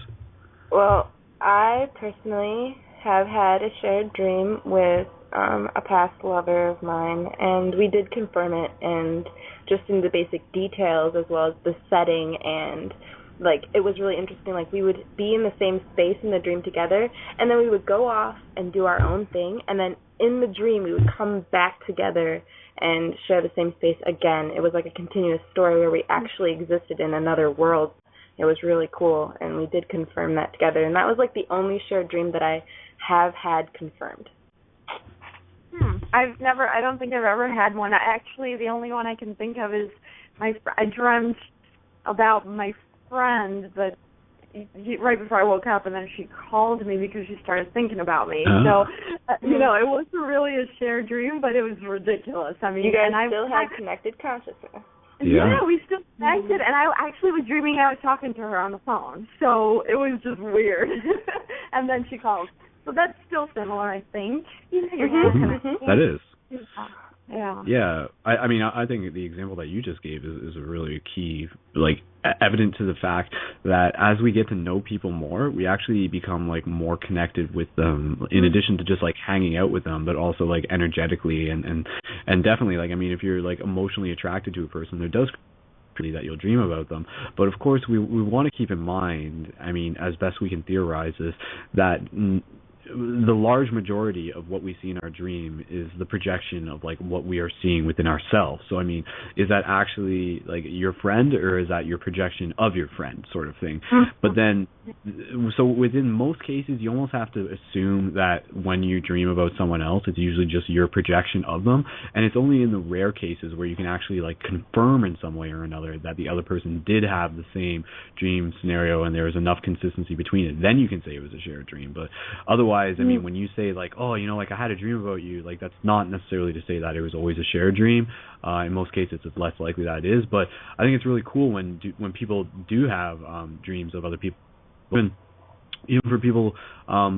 Well, I personally have had a shared dream with a past lover of mine, and we did confirm it, and just in the basic details as well as the setting, and like it was really interesting. Like we would be in the same space in the dream together, and then we would go off and do our own thing, and then in the dream we would come back together and share the same space again. It was like a continuous story where we actually existed in another world. It was really cool, and we did confirm that together, and that was like the only shared dream that I have had confirmed. I don't think I've ever had one. Actually, the only one I can think of is I dreamt about my friend that right before I woke up, and then she called me because she started thinking about me. So, it wasn't really a shared dream, but it was ridiculous. I mean, you guys still had connected consciousness. Yeah, we still connected, and I actually was dreaming I was talking to her on the phone. So it was just weird. And then she called. So that's still similar, I think. That is. Yeah. Yeah, I mean, I think the example that you just gave is a really key, like, evident to the fact that as we get to know people more, we actually become, like, more connected with them, in addition to just, like, hanging out with them, but also, like, energetically, and definitely, like, I mean, if you're, like, emotionally attracted to a person, there does that you'll dream about them. But of course, we want to keep in mind, I mean, as best we can theorize, is that the large majority of what we see in our dream is the projection of like what we are seeing within ourselves. So I mean, is that actually like your friend, or is that your projection of your friend, sort of thing? But then, so within most cases, you almost have to assume that when you dream about someone else, it's usually just your projection of them, and it's only in the rare cases where you can actually like confirm in some way or another that the other person did have the same dream scenario and there was enough consistency between it. Then you can say it was a shared dream. But otherwise, I mean, when you say like, oh, you know, like I had a dream about you, like that's not necessarily to say that it was always a shared dream. In most cases, it's less likely that it is. But I think it's really cool when people do have dreams of other people. Even for people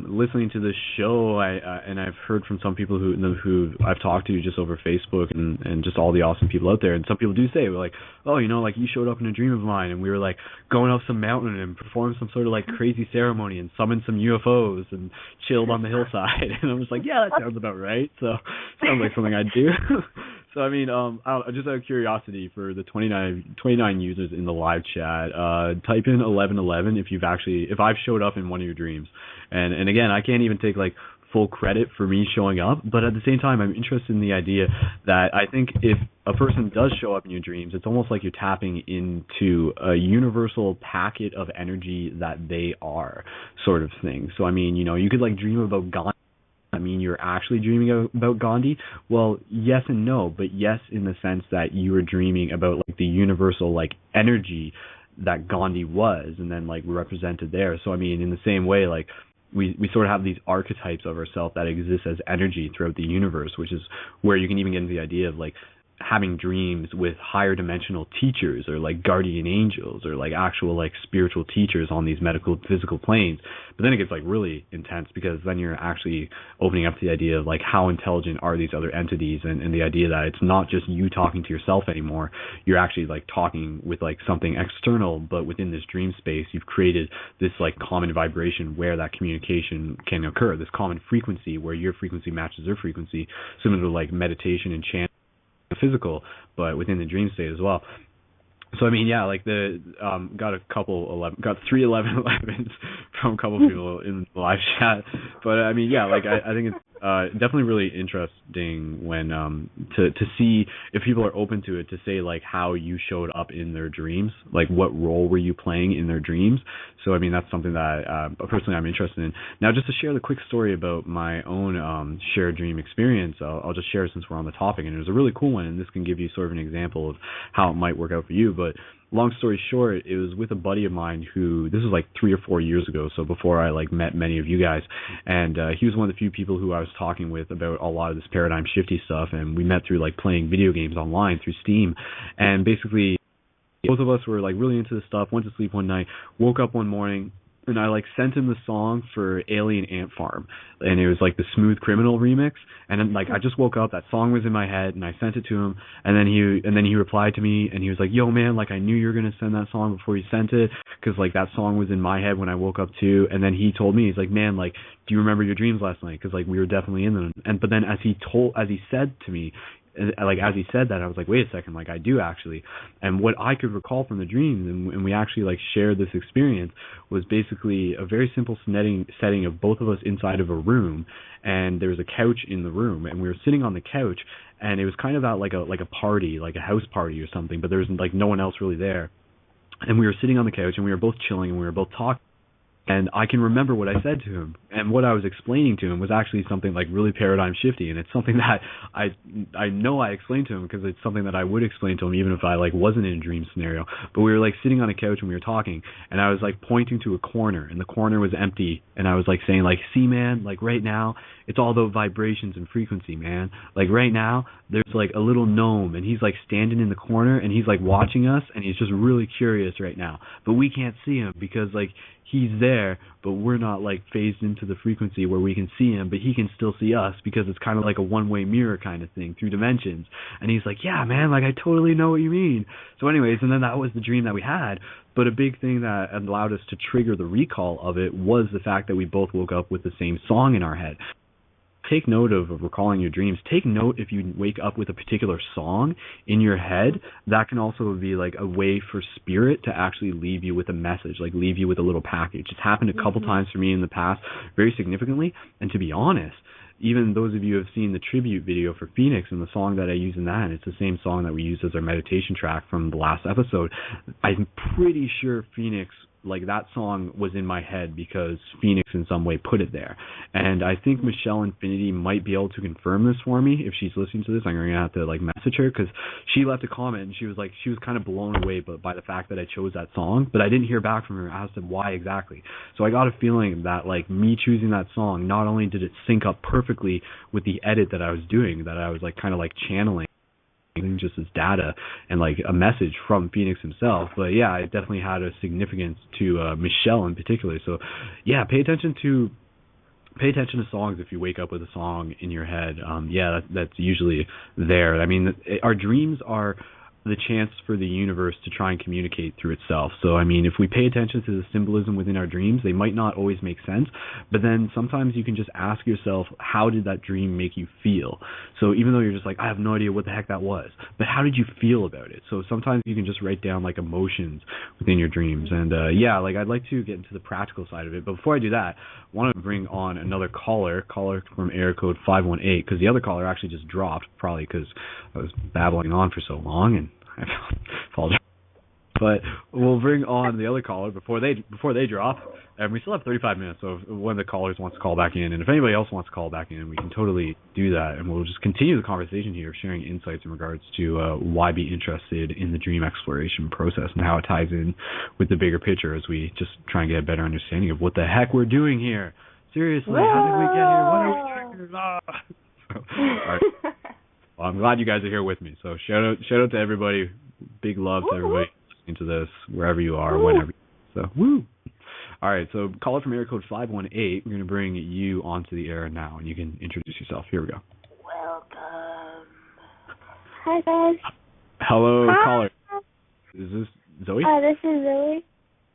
listening to this show, and I've heard from some people who I've talked to just over Facebook and just all the awesome people out there, and some people do say, like, oh, you know, like you showed up in a dream of mine and we were like going up some mountain and performed some sort of like crazy ceremony and summoned some UFOs and chilled on the hillside. And I'm just like, yeah, that sounds about right. So sounds like something I'd do. So I mean, just out of curiosity, for the 29 users in the live chat, type in 1111 if I've showed up in one of your dreams. And again, I can't even take like full credit for me showing up, but at the same time, I'm interested in the idea that I think if a person does show up in your dreams, it's almost like you're tapping into a universal packet of energy that they are, sort of thing. So I mean, you know, you could like dream about God. I mean, you're actually dreaming about Gandhi? Well, yes and no, but yes in the sense that you were dreaming about like the universal like energy that Gandhi was, and then like represented there. So I mean, in the same way, like we sort of have these archetypes of ourselves that exist as energy throughout the universe, which is where you can even get into the idea of like having dreams with higher dimensional teachers or like guardian angels or like actual like spiritual teachers on these medical physical planes. But then it gets like really intense, because then you're actually opening up to the idea of like how intelligent are these other entities, and the idea that it's not just you talking to yourself anymore. You're actually like talking with like something external, but within this dream space you've created this like common vibration where that communication can occur, this common frequency where your frequency matches their frequency, similar to like meditation and chanting physical, but within the dream state as well. So I mean, yeah, like got 3 1111s from a couple people in the live chat, but I mean, yeah, like I think it's definitely really interesting when to see if people are open to it, to say like how you showed up in their dreams, like what role were you playing in their dreams. So I mean, that's something that personally I'm interested in. Now, just to share the quick story about my own shared dream experience, I'll just share since we're on the topic, and it was a really cool one, and this can give you sort of an example of how it might work out for you. But long story short, it was with a buddy of mine who, this was like 3 or 4 years ago, so before I like met many of you guys, and he was one of the few people who I was talking with about a lot of this paradigm shifty stuff, and we met through like playing video games online through Steam. And basically both of us were like really into this stuff, went to sleep one night, woke up one morning, and I like sent him the song for Alien Ant Farm, and it was like the Smooth Criminal remix. And then like I just woke up, that song was in my head, and I sent it to him, and then he replied to me, and he was like, "Yo man, like I knew you were gonna send that song before you sent it, because like that song was in my head when I woke up too." And then he told me, he's like, "Man, like, do you remember your dreams last night? Because like we were definitely in them." And but then as he said to me, like as he said that, I was like, wait a second, like I do actually. And what I could recall from the dreams, and we actually like shared this experience, was basically a very simple setting of both of us inside of a room, and there was a couch in the room, and we were sitting on the couch, and it was kind of at like a party, like a house party or something, but there was like no one else really there. And we were sitting on the couch, and we were both chilling, and we were both talking. And I can remember what I said to him, and what I was explaining to him was actually something like really paradigm shifty, and it's something that I know I explained to him, because it's something that I would explain to him even if I like wasn't in a dream scenario. But we were like sitting on a couch and we were talking, and I was like pointing to a corner, and the corner was empty, and I was like saying like, see man, like right now it's all the vibrations and frequency, man. Like right now there's like a little gnome, and he's like standing in the corner, and he's like watching us, and he's just really curious right now, but we can't see him because like he's there there, but we're not like phased into the frequency where we can see him, but he can still see us because it's kind of like a one-way mirror kind of thing through dimensions. And he's like, yeah, man, like I totally know what you mean. So anyways, and then that was the dream that we had. But a big thing that allowed us to trigger the recall of it was the fact that we both woke up with the same song in our head. Take note of recalling your dreams. Take note if you wake up with a particular song in your head. That can also be like a way for spirit to actually leave you with a message, like leave you with a little package. It's happened a couple times for me in the past, very significantly. And to be honest, even those of you who have seen the tribute video for Phoenix and the song that I use in that, and it's the same song that we used as our meditation track from the last episode, I'm pretty sure Phoenix, like that song was in my head because Phoenix in some way put it there. And I think Michelle Infinity might be able to confirm this for me. If she's listening to this, I'm going to have to like message her, because she left a comment and she was kind of blown away by the fact that I chose that song, but I didn't hear back from her as to why exactly. So I got a feeling that like me choosing that song, not only did it sync up perfectly with the edit that I was doing, that I was like kind of like channeling just as data and like a message from Phoenix himself, but yeah, it definitely had a significance to Michelle in particular. So yeah, pay attention to songs if you wake up with a song in your head. That's usually there. I mean, our dreams are the chance for the universe to try and communicate through itself. So, I mean, if we pay attention to the symbolism within our dreams, they might not always make sense, but then sometimes you can just ask yourself, how did that dream make you feel? So even though you're just like, I have no idea what the heck that was, but how did you feel about it? So sometimes you can just write down like emotions within your dreams. And like I'd like to get into the practical side of it, but before I do that, I want to bring on another caller from area code 518, because the other caller actually just dropped, probably because I was babbling on for so long, and I apologize. But we'll bring on the other caller before they drop, and we still have 35 minutes. So if one of the callers wants to call back in, and if anybody else wants to call back in, we can totally do that, and we'll just continue the conversation here, sharing insights in regards to why be interested in the dream exploration process and how it ties in with the bigger picture as we just try and get a better understanding of what the heck we're doing here. Seriously, how did we get here? What are we doing? All right. Well, I'm glad you guys are here with me. So shout out to everybody. Big love to everybody listening to this, wherever you are, whenever. So, woo! All right, so caller from area code 518, we're going to bring you onto the air now, and you can introduce yourself. Here we go. Welcome. Hi, guys. Hello, caller. Is this Zoe? This is Zoe.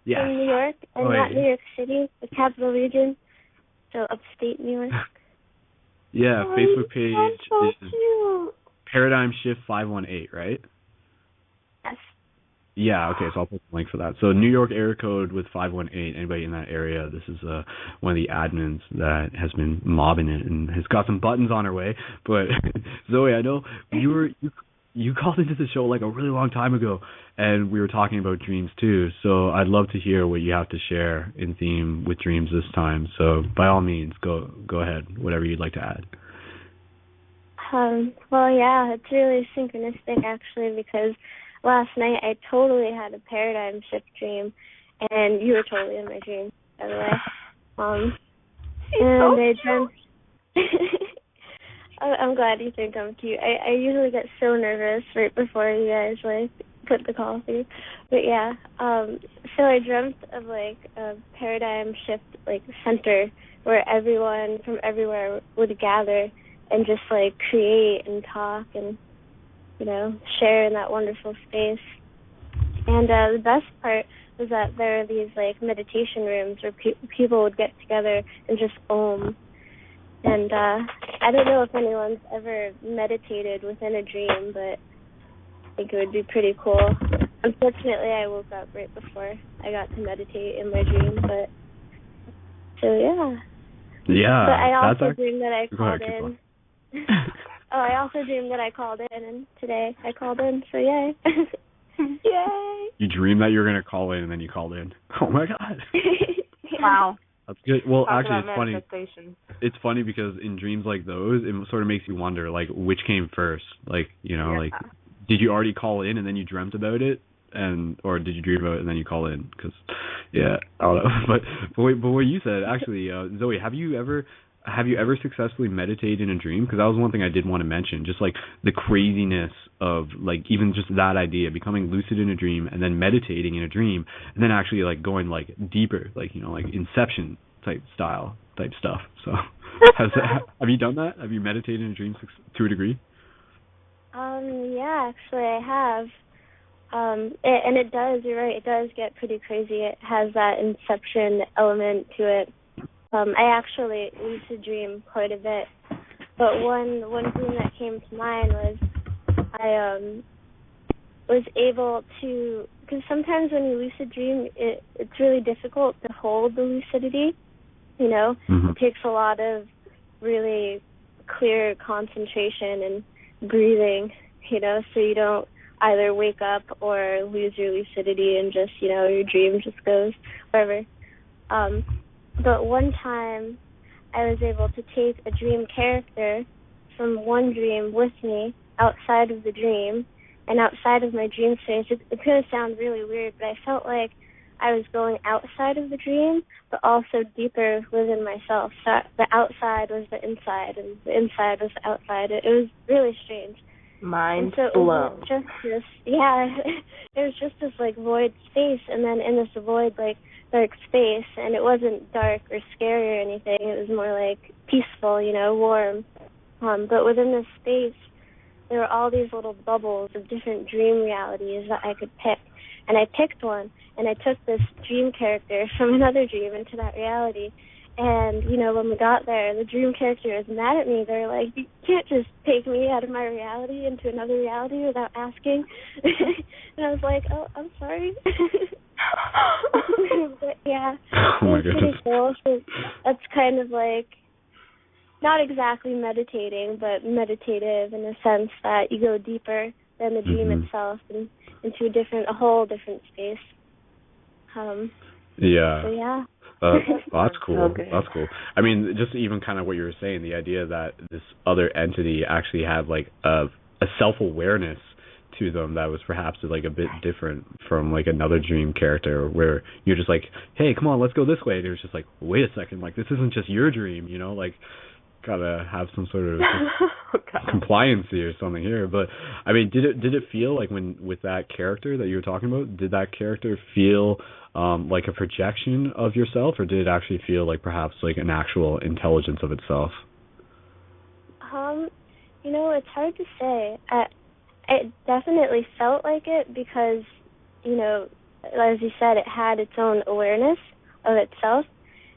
Yes. From New York, and not New York City, the capital region, so upstate New York. Yeah, Facebook page so is cute. Paradigm Shift 518, right? Yes. Yeah, okay, so I'll put the link for that. So New York area code with 518, anybody in that area, this is one of the admins that has been mobbing it and has got some buttons on her way. But Zoe, I know you called into the show like a really long time ago, and we were talking about dreams too, so I'd love to hear what you have to share in theme with dreams this time. So by all means, go ahead, whatever you'd like to add. Well, yeah, it's really synchronistic actually, because last night I totally had a paradigm shift dream, and you were totally in my dream, by the way. And I dreamt. I'm glad you think I'm cute. I usually get so nervous right before you guys like put the call through, but yeah. So I dreamt of like a paradigm shift like center where everyone from everywhere would gather and just like create and talk and share in that wonderful space. And the best part was that there are these like meditation rooms where people would get together and just om. And I don't know if anyone's ever meditated within a dream, but I think it would be pretty cool. Unfortunately, I woke up right before I got to meditate in my dream, but so yeah. Yeah. But I also dreamed that I called in. I also dreamed that I called in, and today I called in, so yay. Yay. You dreamed that you were going to call in, and then you called in. Oh, my God. Wow. That's good. Well, Talk actually, about it's funny. It's funny because in dreams like those, it sort of makes you wonder, like, which came first? Like, like, did you already call in and then you dreamt about it? Or did you dream about it and then you call in? Because, yeah, I don't know. But what you said, actually, Zoe, have you ever have you ever successfully meditated in a dream? Because that was one thing I did want to mention, just like the craziness of like even just that idea, becoming lucid in a dream and then meditating in a dream and then actually like going like deeper, like, you know, like Inception type stuff. So have you done that? Have you meditated in a dream to a degree? Yeah, actually I have. And it does, you're right, it does get pretty crazy. It has that Inception element to it. I actually lucid dream quite a bit. But one dream that came to mind was I was able to, because sometimes when you lucid dream, it's really difficult to hold the lucidity, you know? Mm-hmm. It takes a lot of really clear concentration and breathing, you know, so you don't either wake up or lose your lucidity and just, you know, your dream just goes wherever. But one time I was able to take a dream character from one dream with me outside of the dream and outside of my dream space. It's going to sound really weird, but I felt like I was going outside of the dream, but also deeper within myself. So the outside was the inside, and the inside was the outside. It was really strange. Mind blown. blown. It was just this, it was just this like void space, and then in this void like dark space, and it wasn't dark or scary or anything. It was more like peaceful, you know, warm. But within this space, there were all these little bubbles of different dream realities that I could pick, and I picked one, and I took this dream character from another dream into that reality. And, you know, when we got there, the dream character was mad at me. They're like, you can't just take me out of my reality into another reality without asking. And I was like, oh, I'm sorry. But, yeah, it was pretty cool. So that's kind of like, not exactly meditating, but meditative in the sense that you go deeper than the dream itself and into a whole different space. Yeah. So, yeah. That's cool. Okay. That's cool. I mean, just even kind of what you were saying, the idea that this other entity actually had like a self-awareness to them that was perhaps like a bit different from like another dream character where you're just like, hey, come on, let's go this way. And it was just like, wait a second, like this isn't just your dream, you know, like gotta have some sort of compliancy or something here. But I mean, did it feel like when with that character that you were talking about, did that character feel like a projection of yourself, or did it actually feel like perhaps like an actual intelligence of itself? You know, it's hard to say. It definitely felt like it because, you know, as you said, it had its own awareness of itself.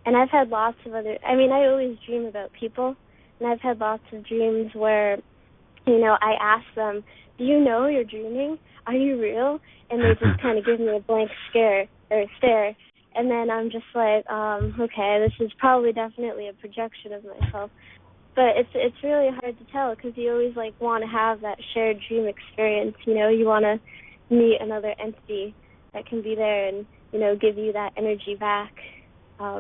And I've had lots of other, I mean, I always dream about people, and I've had lots of dreams where, you know, I ask them, do you know you're dreaming? Are you real? And they just kind of give me a blank stare. And then I'm just like, okay, this is probably definitely a projection of myself. But it's really hard to tell because you always, like, want to have that shared dream experience, you know? You want to meet another entity that can be there and, you know, give you that energy back. I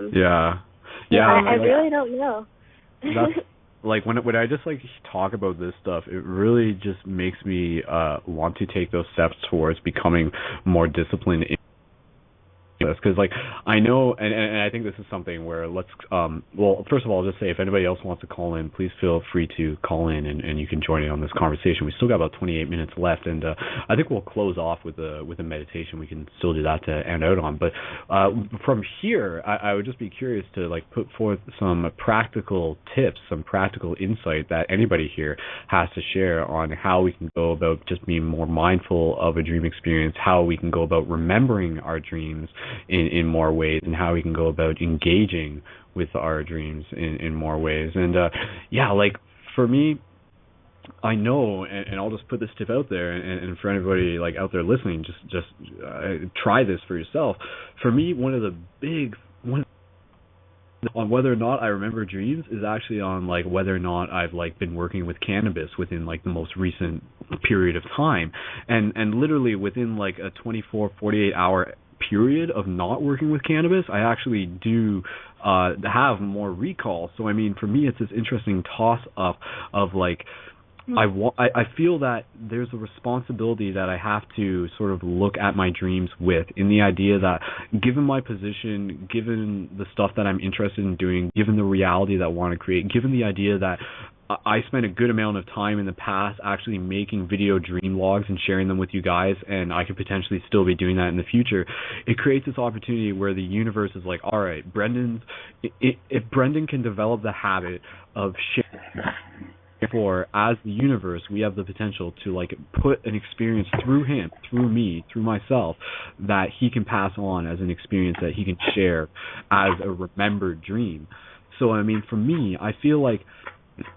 really don't know. That's like when I just like talk about this stuff, it really just makes me want to take those steps towards becoming more disciplined in this, because like I know, and I think this is something where let's well, first of all, I'll just say if anybody else wants to call in, please feel free to call in and you can join in on this conversation. We still got about 28 minutes left, and I think we'll close off with a meditation. We can still do that to end out on, but from here I would just be curious to like put forth some practical tips, some practical insight that anybody here has to share on how we can go about just being more mindful of a dream experience, how we can go about remembering our dreams in more ways, and how we can go about engaging with our dreams in more ways. And like for me, I know, and I'll just put this tip out there, and for anybody like out there listening, just try this for yourself. For me, one on whether or not I remember dreams is actually on like whether or not I've like been working with cannabis within like the most recent period of time, and literally within like a 24-48 hour period of not working with cannabis, I actually do have more recall. So I mean, for me, it's this interesting toss up of like I feel that there's a responsibility that I have to sort of look at my dreams with, in the idea that given my position, given the stuff that I'm interested in doing, given the reality that I want to create, given the idea that I spent a good amount of time in the past actually making video dream logs and sharing them with you guys, and I could potentially still be doing that in the future, it creates this opportunity where the universe is like, all right, if Brendon can develop the habit of sharing, therefore, as the universe, we have the potential to like put an experience through him, through me, through myself, that he can pass on as an experience that he can share as a remembered dream. So, I mean, for me, I feel like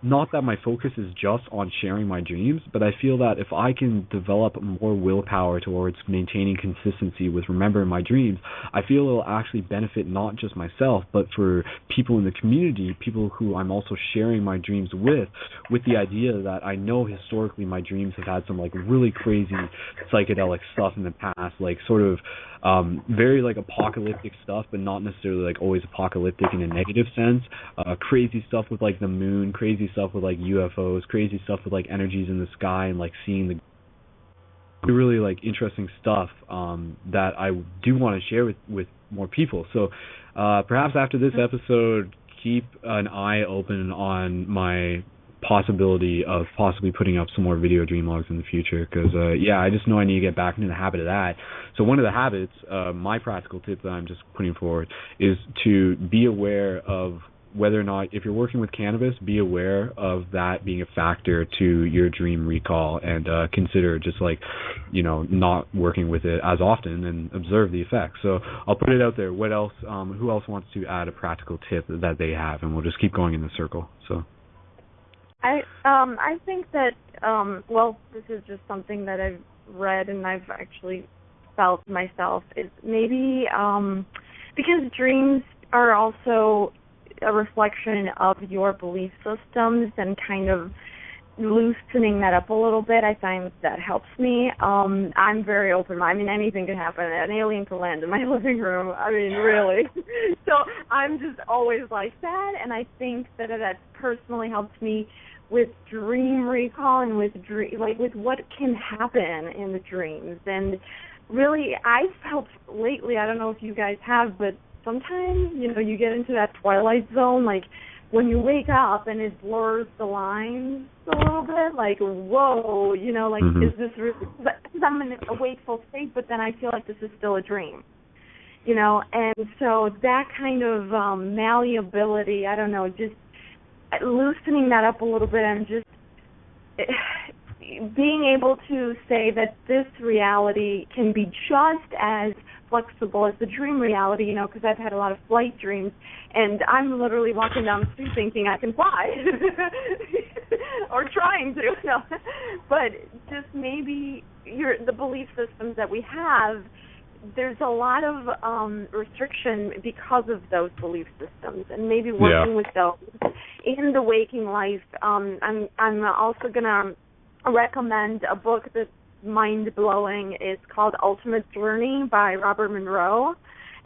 not that my focus is just on sharing my dreams, but I feel that if I can develop more willpower towards maintaining consistency with remembering my dreams, I feel it'll actually benefit not just myself, but for people in the community, people who I'm also sharing my dreams with the idea that I know historically my dreams have had some like really crazy psychedelic stuff in the past, like sort of very like apocalyptic stuff, but not necessarily like always apocalyptic in a negative sense. Crazy stuff with like the moon, crazy stuff with like UFOs, crazy stuff with like energies in the sky, and like seeing the really like interesting stuff that I do want to share with more people. So perhaps after this episode, keep an eye open on my possibility of possibly putting up some more video dream logs in the future, because I just know I need to get back into the habit of that. So one of the habits, my practical tip that I'm just putting forward, is to be aware of whether or not, if you're working with cannabis, be aware of that being a factor to your dream recall, and consider just like, not working with it as often, and observe the effects. So I'll put it out there. What else? Who else wants to add a practical tip that they have, and we'll just keep going in the circle. So. I think that this is just something that I've read and I've actually felt myself, is maybe because dreams are also a reflection of your belief systems, and kind of loosening that up a little bit, I find that helps me. I'm very open-minded. I mean, anything can happen. An alien could land in my living room. I mean, really. So I'm just always like that, and I think that personally helps me with dream recall and with what can happen in the dreams. And really, I've felt lately, I don't know if you guys have, but sometimes, you get into that twilight zone, like when you wake up and it blurs the lines a little bit, like, whoa, is this really, because I'm in a wakeful state, but then I feel like this is still a dream, and so that kind of malleability, I don't know, just loosening that up a little bit, and just being able to say that this reality can be just as flexible as the dream reality, because I've had a lot of flight dreams, and I'm literally walking down the street thinking I can fly, or trying to, but just maybe the belief systems that we have, there's a lot of restriction because of those belief systems, and maybe working with those in the waking life. I'm also gonna recommend a book that's mind-blowing. It's called Ultimate Journey by Robert Monroe,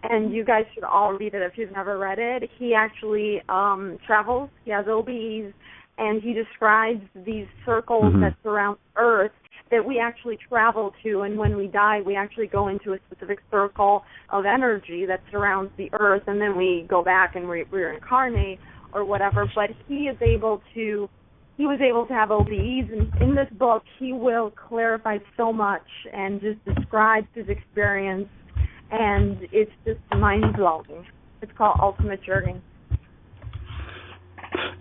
and you guys should all read it if you've never read it. He actually travels. He has OBEs, and he describes these circles that surround Earth that we actually travel to, and when we die, we actually go into a specific circle of energy that surrounds the Earth, and then we go back and reincarnate or whatever. But he was able to have OBEs, and in this book, he will clarify so much and just describe his experience, and it's just mind-blowing. It's called Ultimate Journey.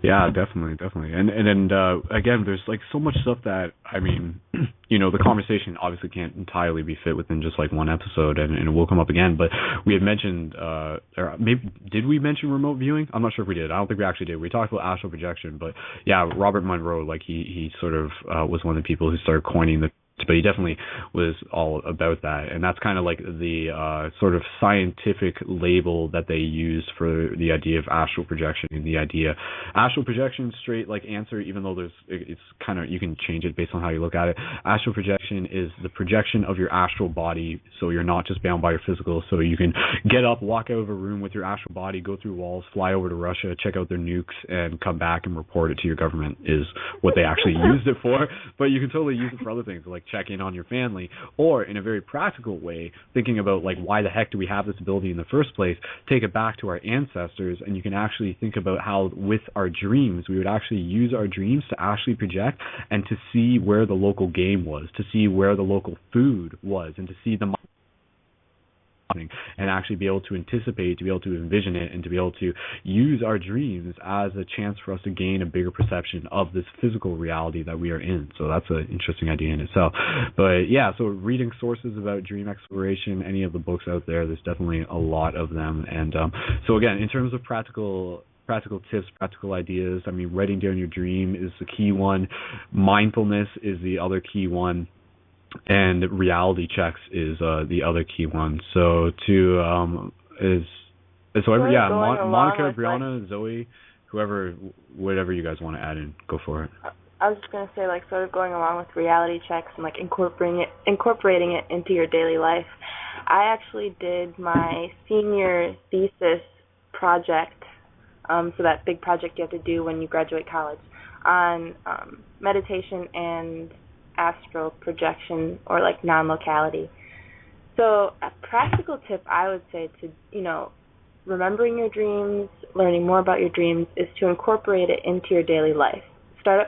Yeah, definitely. And again, there's like so much stuff that, I mean, the conversation obviously can't entirely be fit within just like one episode, and it will come up again. But we had mentioned, or maybe did we mention remote viewing? I'm not sure if we did. I don't think we actually did. We talked about astral projection, but yeah, Robert Monroe, like he sort of was one of the people who started coining the but he definitely was all about that, and that's kind of like the sort of scientific label that they use for the idea of astral projection. And the idea astral projection, straight like answer, even though it's kind of, you can change it based on how you look at it. Astral projection is the projection of your astral body, so you're not just bound by your physical, so you can get up, walk out of a room with your astral body, go through walls, fly over to Russia, check out their nukes, and come back and report it to your government, is what they actually used it for. But you can totally use it for other things, like check in on your family, or in a very practical way, thinking about like, why the heck do we have this ability in the first place? Take it back to our ancestors, and you can actually think about how with our dreams, we would actually use our dreams to actually project and to see where the local game was, to see where the local food was, and to see the and actually be able to anticipate, to be able to envision it, and to be able to use our dreams as a chance for us to gain a bigger perception of this physical reality that we are in. So that's an interesting idea in itself. But yeah, so reading sources about dream exploration, any of the books out there, there's definitely a lot of them. And so again, in terms of practical tips, practical ideas, I mean, writing down your dream is the key one. Mindfulness is the other key one. And reality checks is the other key one. So Monica, Brianna, Zoe, whatever you guys want to add in, go for it. I was just going to say, like, sort of going along with reality checks and like incorporating it into your daily life. I actually did my senior thesis project, so that big project you have to do when you graduate college, on meditation and astral projection, or like non-locality. So a practical tip I would say to, remembering your dreams, learning more about your dreams, is to incorporate it into your daily life. Start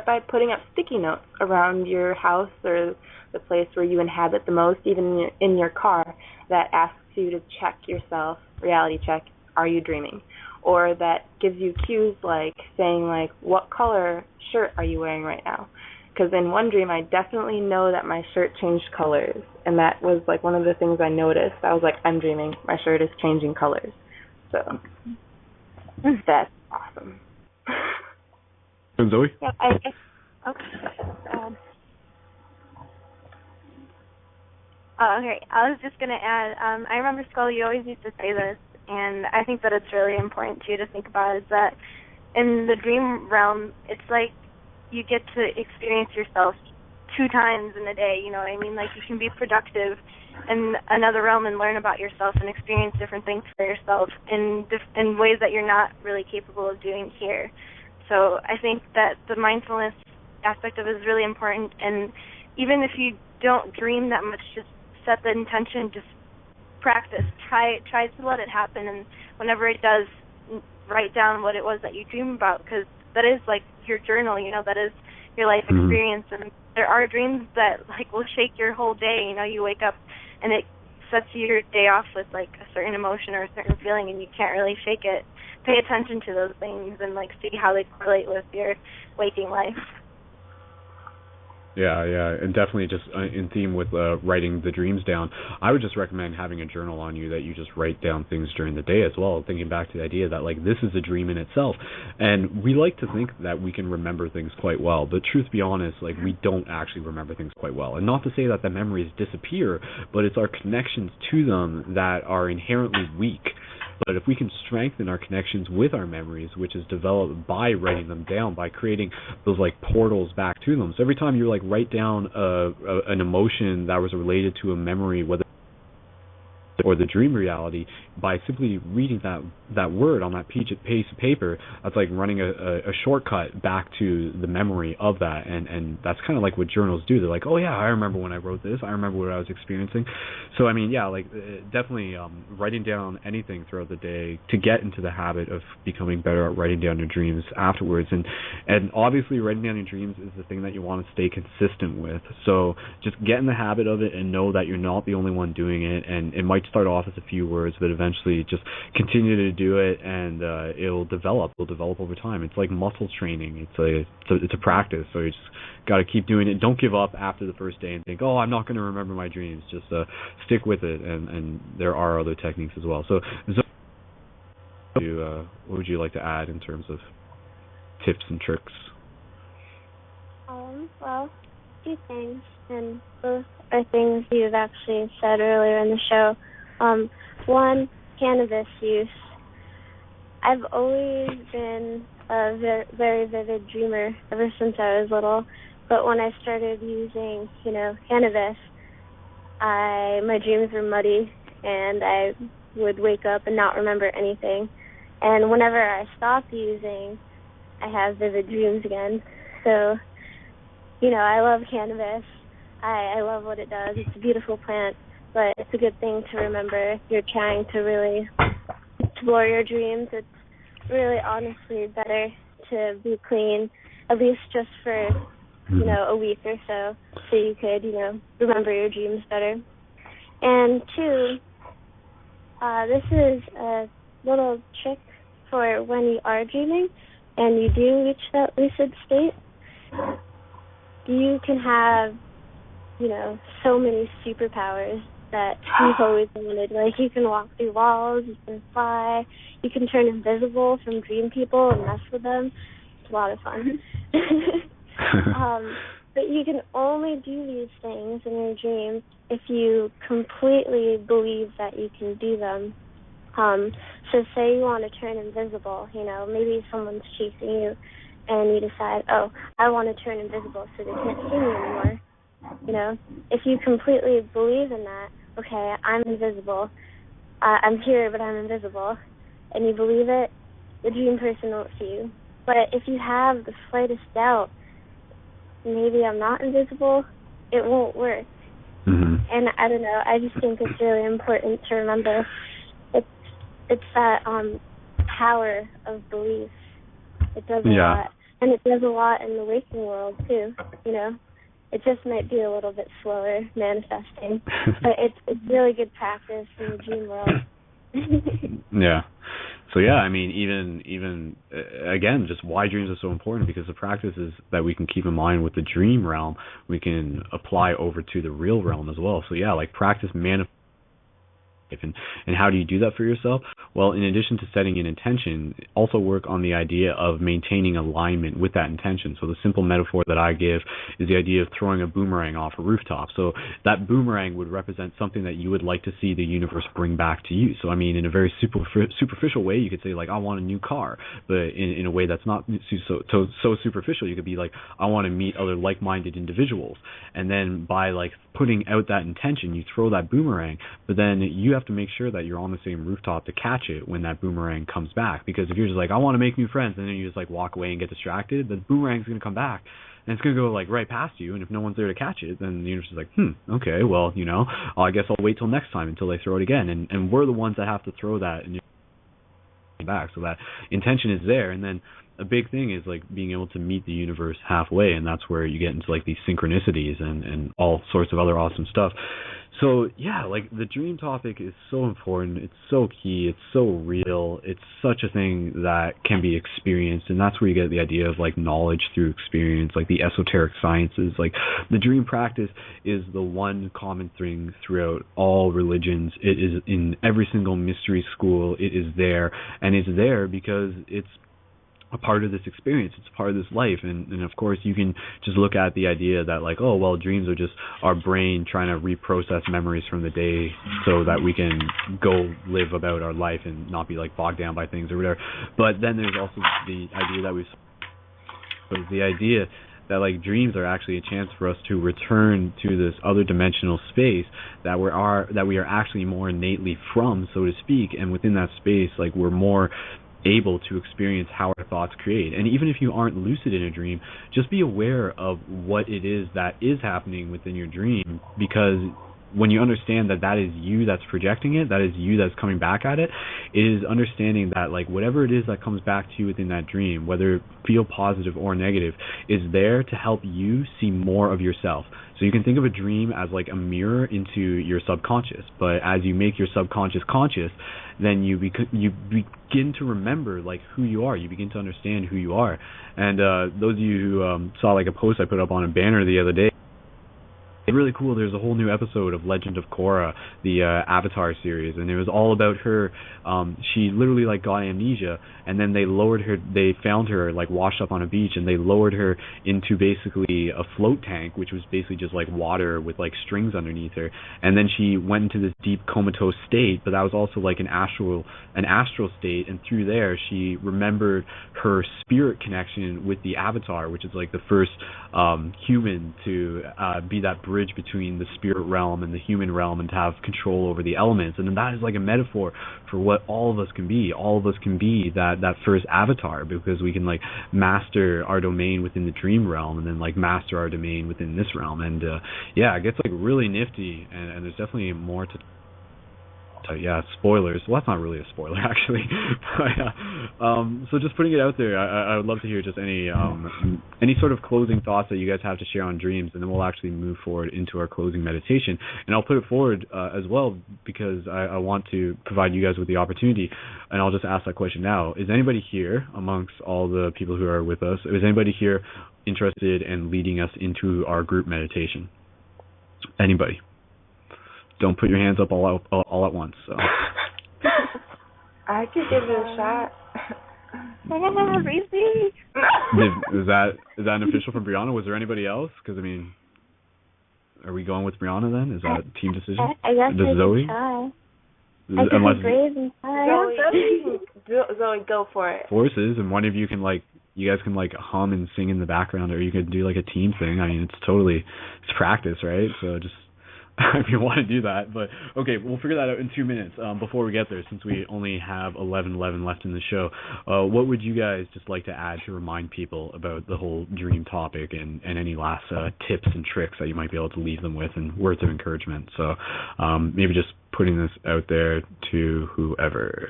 by putting up sticky notes around your house or the place where you inhabit the most, even in your car, that asks you to check yourself, reality check, are you dreaming? Or that gives you cues like saying like, what color shirt are you wearing right now? Because in one dream, I definitely know that my shirt changed colors, and that was like one of the things I noticed. I was like, I'm dreaming. My shirt is changing colors. So that's awesome. And Zoe? Yeah, okay. I was just going to add, I remember, Skull, you always used to say this, and I think that it's really important too to think about, is that in the dream realm, it's like you get to experience yourself 2 times in a day, you know what I mean? Like, you can be productive in another realm and learn about yourself and experience different things for yourself in ways that you're not really capable of doing here. So I think that the mindfulness aspect of it is really important, and even if you don't dream that much, just set the intention, just practice. Try to let it happen, and whenever it does, write down what it was that you dream about, because that is like your journal, that is your life experience. And there are dreams that like will shake your whole day. You wake up and it sets your day off with like a certain emotion or a certain feeling, and you can't really shake it. Pay attention to those things and like see how they correlate with your waking life. Yeah, and definitely just in theme with writing the dreams down, I would just recommend having a journal on you that you just write down things during the day as well, thinking back to the idea that, like, this is a dream in itself. And we like to think that we can remember things quite well, but truth be honest, like, we don't actually remember things quite well. And not to say that the memories disappear, but it's our connections to them that are inherently weak. But if we can strengthen our connections with our memories, which is developed by writing them down, by creating those like portals back to them. So every time you like write down an emotion that was related to a memory, whether or the dream reality, by simply reading that word on that piece of paper, that's like running a shortcut back to the memory of that, and that's kind of like what journals do. They're like, oh yeah, I remember when I wrote this, I remember what I was experiencing. So I mean, yeah, like definitely writing down anything throughout the day to get into the habit of becoming better at writing down your dreams afterwards, and obviously writing down your dreams is the thing that you want to stay consistent with. So just get in the habit of it and know that you're not the only one doing it, and it might start off as a few words, but eventually just continue to do it, and it'll develop over time. It's like muscle training. It's a practice, so you just got to keep doing it. Don't give up after the first day and think, oh, I'm not going to remember my dreams. Just stick with it, and there are other techniques as well. So what would you like to add in terms of tips and tricks? Well, two things, and both are things you've actually said earlier in the show. One, cannabis use. I've always been a very vivid dreamer ever since I was little, but when I started using, cannabis, my dreams were muddy, and I would wake up and not remember anything. And whenever I stop using, I have vivid dreams again. So, I love cannabis. I love what it does. It's a beautiful plant, but it's a good thing to remember if you're trying to really explore your dreams. It's really honestly better to be clean, at least just for, a week or so you could, remember your dreams better. And two, this is a little trick for when you are dreaming and you do reach that lucid state. You can have, so many superpowers that you've always wanted. Like, you can walk through walls, you can fly, you can turn invisible from dream people and mess with them. It's a lot of fun. But you can only do these things in your dreams if you completely believe that you can do them. So say you want to turn invisible, maybe someone's chasing you and you decide, I want to turn invisible so they can't see me anymore. If you completely believe in that, okay, I'm invisible, I'm here but I'm invisible, and you believe it, the dream person won't see you. But if you have the slightest doubt, maybe I'm not invisible, it won't work. Mm-hmm. And I don't know, I just think it's really important to remember it's that power of belief. It does a lot. And it does a lot in the waking world too, It just might be a little bit slower manifesting. But it's really good practice in the dream world. Yeah. So yeah, I mean, even again, just why dreams are so important, because the practices that we can keep in mind with the dream realm, we can apply over to the real realm as well. So yeah, like practice manifesting. And how do you do that for yourself? Well, in addition to setting an intention, also work on the idea of maintaining alignment with that intention. So the simple metaphor that I give is the idea of throwing a boomerang off a rooftop. So that boomerang would represent something that you would like to see the universe bring back to you. So I mean, in a very superficial way, you could say like, I want a new car. But in a way that's not so superficial, you could be like, I want to meet other like-minded individuals. And then by like putting out that intention, you throw that boomerang, but then you have to make sure that you're on the same rooftop to catch it when that boomerang comes back. Because if you're just like, I want to make new friends, and then you just like walk away and get distracted, the boomerang's going to come back and it's going to go like right past you, and if no one's there to catch it, then the universe is like, okay, well, I guess I'll wait till next time until they throw it again. And we're the ones that have to throw that back, so that intention is there. And then a big thing is like being able to meet the universe halfway, and that's where you get into like these synchronicities and all sorts of other awesome stuff. So yeah, like the dream topic is so important, it's so key, it's so real, it's such a thing that can be experienced, and that's where you get the idea of like knowledge through experience, like the esoteric sciences. Like the dream practice is the one common thing throughout all religions. It is in every single mystery school, it is there, and it's there because it's a part of this experience, it's a part of this life. And of course you can just look at the idea that like, oh well, dreams are just our brain trying to reprocess memories from the day so that we can go live about our life and not be like bogged down by things or whatever. But then there's also the idea that like dreams are actually a chance for us to return to this other dimensional space that we are actually more innately from, so to speak. And within that space, like we're more able to experience how our thoughts create. And even if you aren't lucid in a dream, just be aware of what it is that is happening within your dream, because when you understand that that is you that's projecting it, that is you that's coming back at it, it is understanding that like whatever it is that comes back to you within that dream, whether it feel positive or negative, is there to help you see more of yourself. So you can think of a dream as like a mirror into your subconscious, but as you make your subconscious conscious, then you begin to remember like who you are. You begin to understand who you are. And those of you who saw like a post I put up on a banner the other day, really cool. There's a whole new episode of Legend of Korra, the Avatar series, and it was all about her. She literally like got amnesia, and then they lowered her. They found her like washed up on a beach, and they lowered her into basically a float tank, which was basically just like water with like strings underneath her. And then she went into this deep comatose state, but that was also like an astral state. And through there, she remembered her spirit connection with the Avatar, which is like the first human to be that bridge between the spirit realm and the human realm, and to have control over the elements. And then that is like a metaphor for what all of us can be. All of us can be that first Avatar, because we can like master our domain within the dream realm, and then like master our domain within this realm. And yeah, it gets like really nifty, and there's definitely more to yeah, spoilers. Well, that's not really a spoiler, actually. So just putting it out there, I would love to hear just any sort of closing thoughts that you guys have to share on dreams, and then we'll actually move forward into our closing meditation. And I'll put it forward as well, because I want to provide you guys with the opportunity, and I'll just ask that question now. Is anybody here, amongst all the people who are with us, is anybody here interested in leading us into our group meditation? Anybody? Don't put your hands up all at once. So. I could give it a shot. Is that an official from Brianna? Was there anybody else? Because I mean, are we going with Brianna then? Is that a team decision? I guess Does Zoe? Try. I can be brave and try. Zoe, go for it. Forces, and one of you can like, you guys can like hum and sing in the background, or you could do like a team thing. I mean, it's practice, right? So just. If you want to do that, but okay, we'll figure that out in 2 minutes. Before we get there, since we only have 11:11 left in the show, what would you guys just like to add to remind people about the whole dream topic, and any last tips and tricks that you might be able to leave them with, and words of encouragement? So maybe just putting this out there to whoever.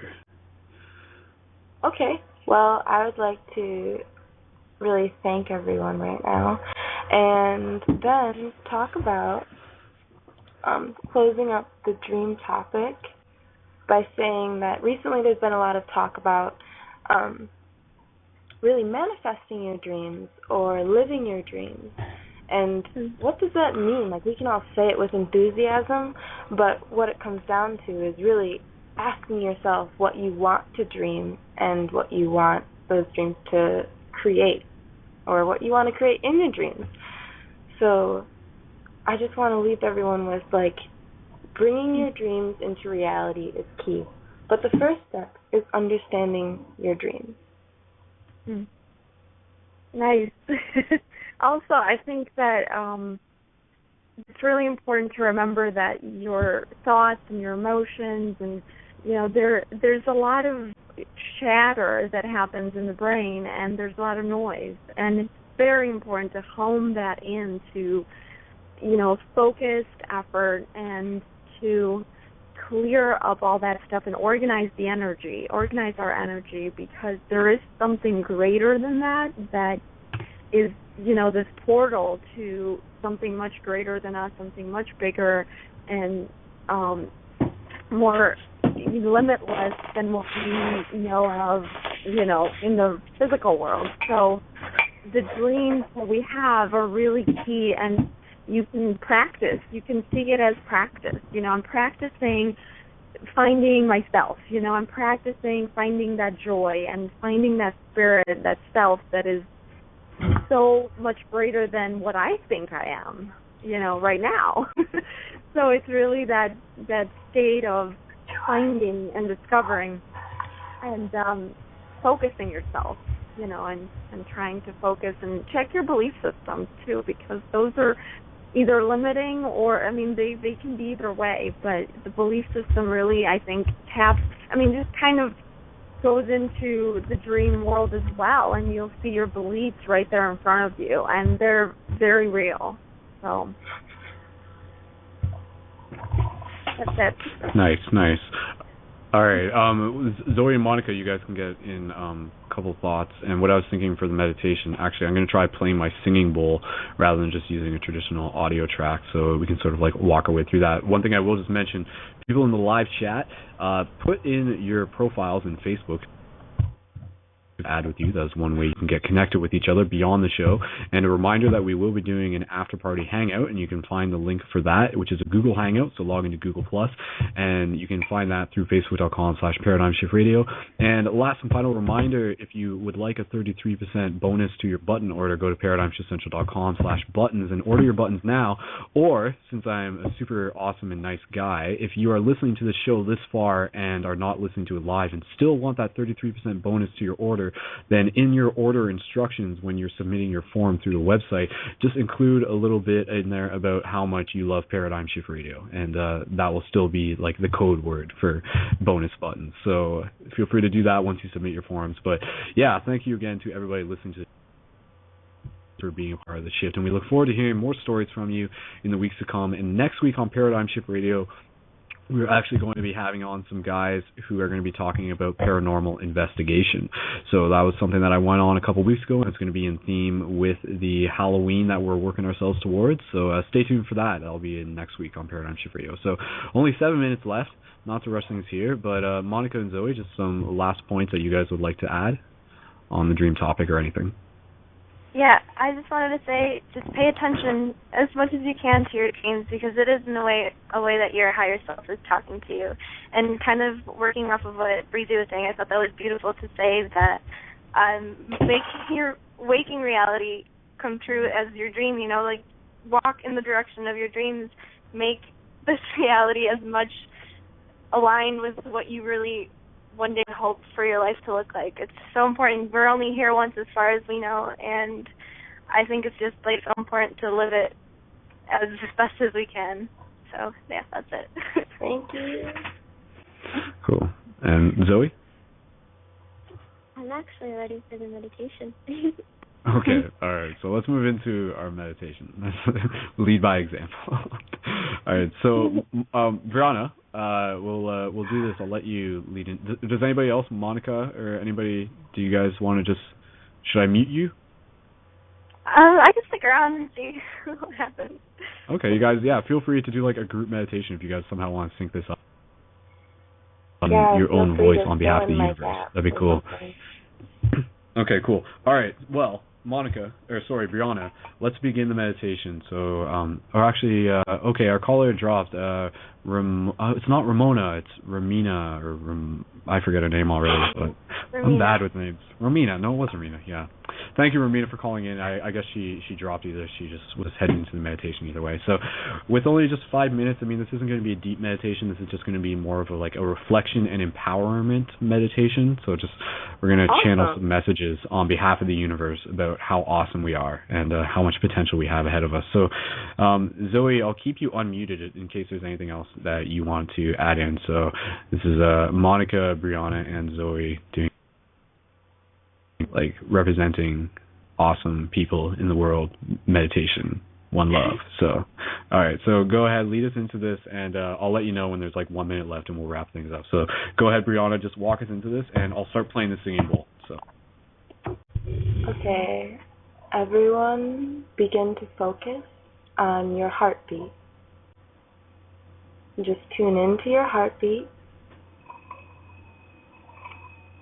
Okay, well, I would like to really thank everyone right now, and then talk about closing up the dream topic by saying that recently there's been a lot of talk about really manifesting your dreams or living your dreams. And what does that mean? Like, we can all say it with enthusiasm, but what it comes down to is really asking yourself what you want to dream and what you want those dreams to create, or what you want to create in your dreams. So I just want to leave everyone with, like, bringing your dreams into reality is key. But the first step is understanding your dreams. Nice. Also, I think that it's really important to remember that your thoughts and your emotions, and, you know, there's a lot of chatter that happens in the brain, and there's a lot of noise. And it's very important to hone that into, you know, focused effort, and to clear up all that stuff and organize our energy, because there is something greater than that is, you know, this portal to something much greater than us, something much bigger and more limitless than what we know of, you know, in the physical world. So the dreams that we have are really key, and you can practice. You can see it as practice. You know, I'm practicing finding myself. You know, I'm practicing finding that joy and finding that spirit, that self that is so much greater than what I think I am, you know, right now. So it's really that state of finding and discovering and focusing yourself, you know, and trying to focus and check your belief systems too, because those are either limiting or, I mean, they can be either way, but the belief system really, I think, just kind of goes into the dream world as well, and you'll see your beliefs right there in front of you, and they're very real. So that's it. Nice. All right, Zoe and Monica, you guys can get in a couple thoughts. And what I was thinking for the meditation, actually, I'm going to try playing my singing bowl rather than just using a traditional audio track, so we can sort of like walk our way through that. One thing I will just mention, people in the live chat, put in your profiles in Facebook. add with you. That's one way you can get connected with each other beyond the show. And a reminder that we will be doing an after party hangout, and you can find the link for that, which is a Google Hangout. So log into Google Plus, and you can find that through facebook.com/Paradigm Shift Radio. And last and final reminder, if you would like a 33% bonus to your button order, go to ParadigmShiftCentral.com/buttons and order your buttons now. Or, since I'm a super awesome and nice guy, if you are listening to the show this far and are not listening to it live and still want that 33% bonus to your order, then in your order instructions when you're submitting your form through the website, just include a little bit in there about how much you love Paradigm Shift Radio, and that will still be like the code word for bonus buttons. So feel free to do that once you submit your forms. But yeah, thank you again to everybody listening to for being a part of the shift, and we look forward to hearing more stories from you in the weeks to come. And next week on Paradigm Shift Radio, we're actually going to be having on some guys who are going to be talking about paranormal investigation. So that was something that I went on a couple weeks ago, and it's going to be in theme with the Halloween that we're working ourselves towards. So stay tuned for that. That'll be in next week on Paradigm Shift Radio. So only 7 minutes left, not to rush things here, but Monica and Zoe, just some last points that you guys would like to add on the dream topic or anything. Yeah, I just wanted to say, just pay attention as much as you can to your dreams, because it is in a way that your higher self is talking to you. And kind of working off of what Breezy was saying, I thought that was beautiful to say that making your waking reality come true as your dream, you know, like walk in the direction of your dreams, make this reality as much aligned with what you really one day hope for your life to look like. It's so important. We're only here once as far as we know, and I think it's just like so important to live it as best as we can. So yeah, that's it. Thank you. Cool. And Zoe? I'm actually ready for the meditation. Okay, all right. So let's move into our meditation. Lead by example. All right. So, Brianna, we'll do this. I'll let you lead in. Does anybody else, Monica or anybody? Do you guys want to just? Should I mute you? I can stick around and see what happens. Okay, you guys. Yeah, feel free to do like a group meditation if you guys somehow want to sync this up on your own voice on behalf of the universe. That'd be cool. Okay, cool. All right. Well, Brianna, let's begin the meditation. So, okay, our caller dropped. It's not Ramona, it's Romina, I forget her name already, but Romina. I'm bad with names. Romina, no, it was Romina, yeah. Thank you, Romina, for calling in. I guess she dropped either. She just was heading to the meditation either way. So with only just 5 minutes, I mean, this isn't going to be a deep meditation. This is just going to be more of a reflection and empowerment meditation. So we're going to channel some messages on behalf of the universe about how awesome we are and how much potential we have ahead of us. So Zoe, I'll keep you unmuted in case there's anything else that you want to add in. So this is Monica, Brianna, and Zoe doing representing awesome people in the world, meditation, one love. So, all right, so go ahead, lead us into this, and I'll let you know when there's 1 minute left, and we'll wrap things up. So go ahead, Brianna, just walk us into this, and I'll start playing the singing bowl. So. Okay, everyone begin to focus on your heartbeat. Just tune into your heartbeat,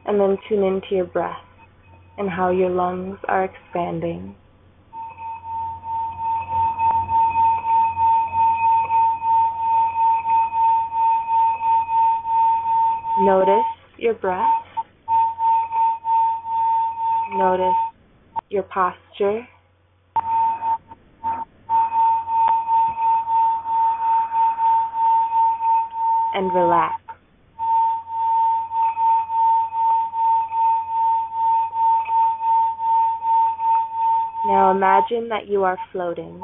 and then tune into your breath and how your lungs are expanding. Notice your breath. Notice your posture. And relax. Now imagine that you are floating.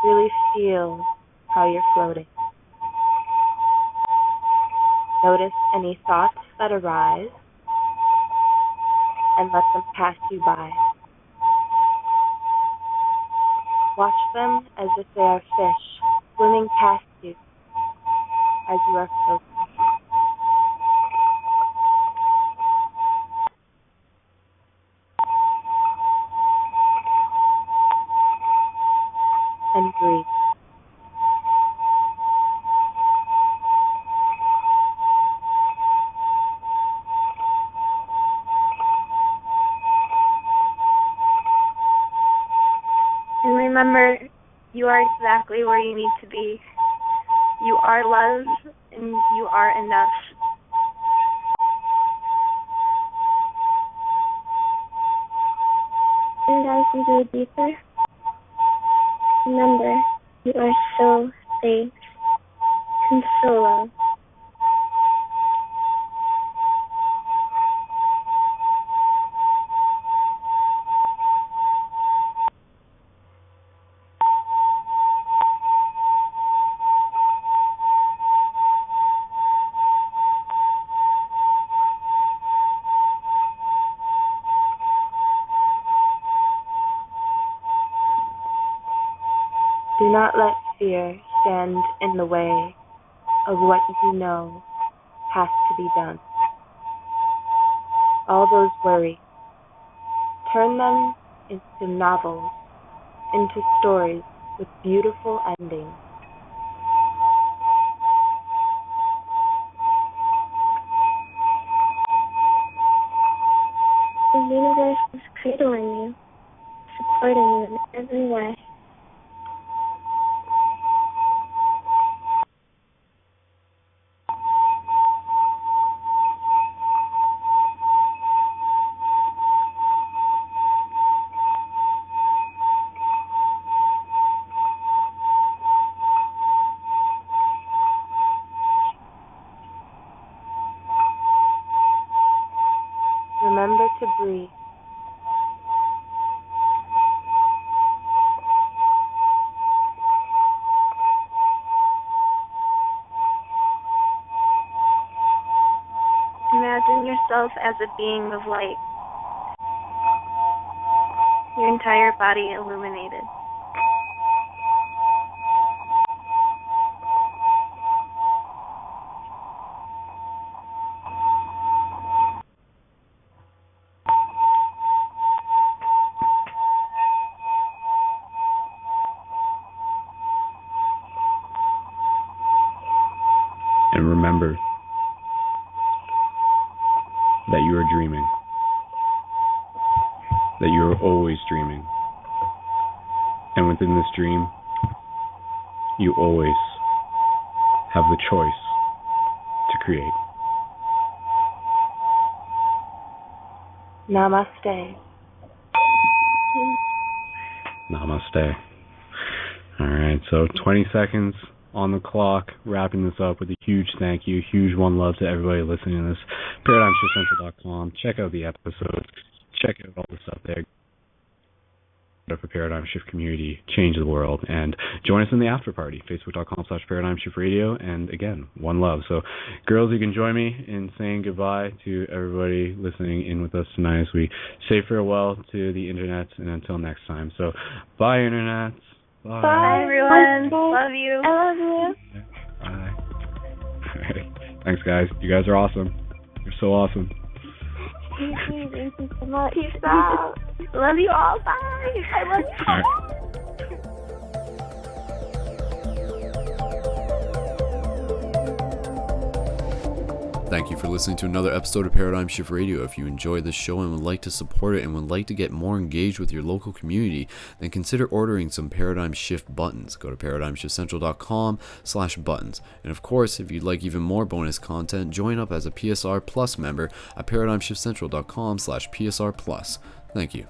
Really feel how you're floating. Notice any thoughts that arise and let them pass you by. Watch them as if they are fish swimming past you as you are floating. And breathe. exactly where you need to be. You are loved, and you are enough. And as you go deeper, remember, you are so safe and so loved. Do not let fear stand in the way of what you know has to be done. All those worries, turn them into novels, into stories with beautiful endings. The universe is cradling you, supporting you in every way. Remember to breathe. Imagine yourself as a being of light. Your entire body illuminated. And remember that you are dreaming. That you are always dreaming. And within this dream, you always have the choice to create. Namaste. Namaste. All right, so 20 seconds on the clock, wrapping this up with a huge thank you, huge one love to everybody listening to this. ParadigmShiftCentral.com. Check out the episodes. Check out all the stuff there. For Paradigm Shift Community, change the world, and join us in the after party, facebook.com/Paradigm Shift Radio, and again, one love. So, girls, you can join me in saying goodbye to everybody listening in with us tonight as we say farewell to the internet, and until next time. So, bye, internet. Bye. Bye, everyone. Love you. I love you. Bye. All right. Thanks, guys. You guys are awesome. You're so awesome. Thank you so much. Peace out. Love you all. Bye. I love you so much. Thank you for listening to another episode of Paradigm Shift Radio. If you enjoy this show and would like to support it and would like to get more engaged with your local community, then consider ordering some Paradigm Shift buttons. Go to ParadigmShiftCentral.com/buttons. And of course, if you'd like even more bonus content, join up as a PSR Plus member at ParadigmShiftCentral.com/PSR Plus. Thank you.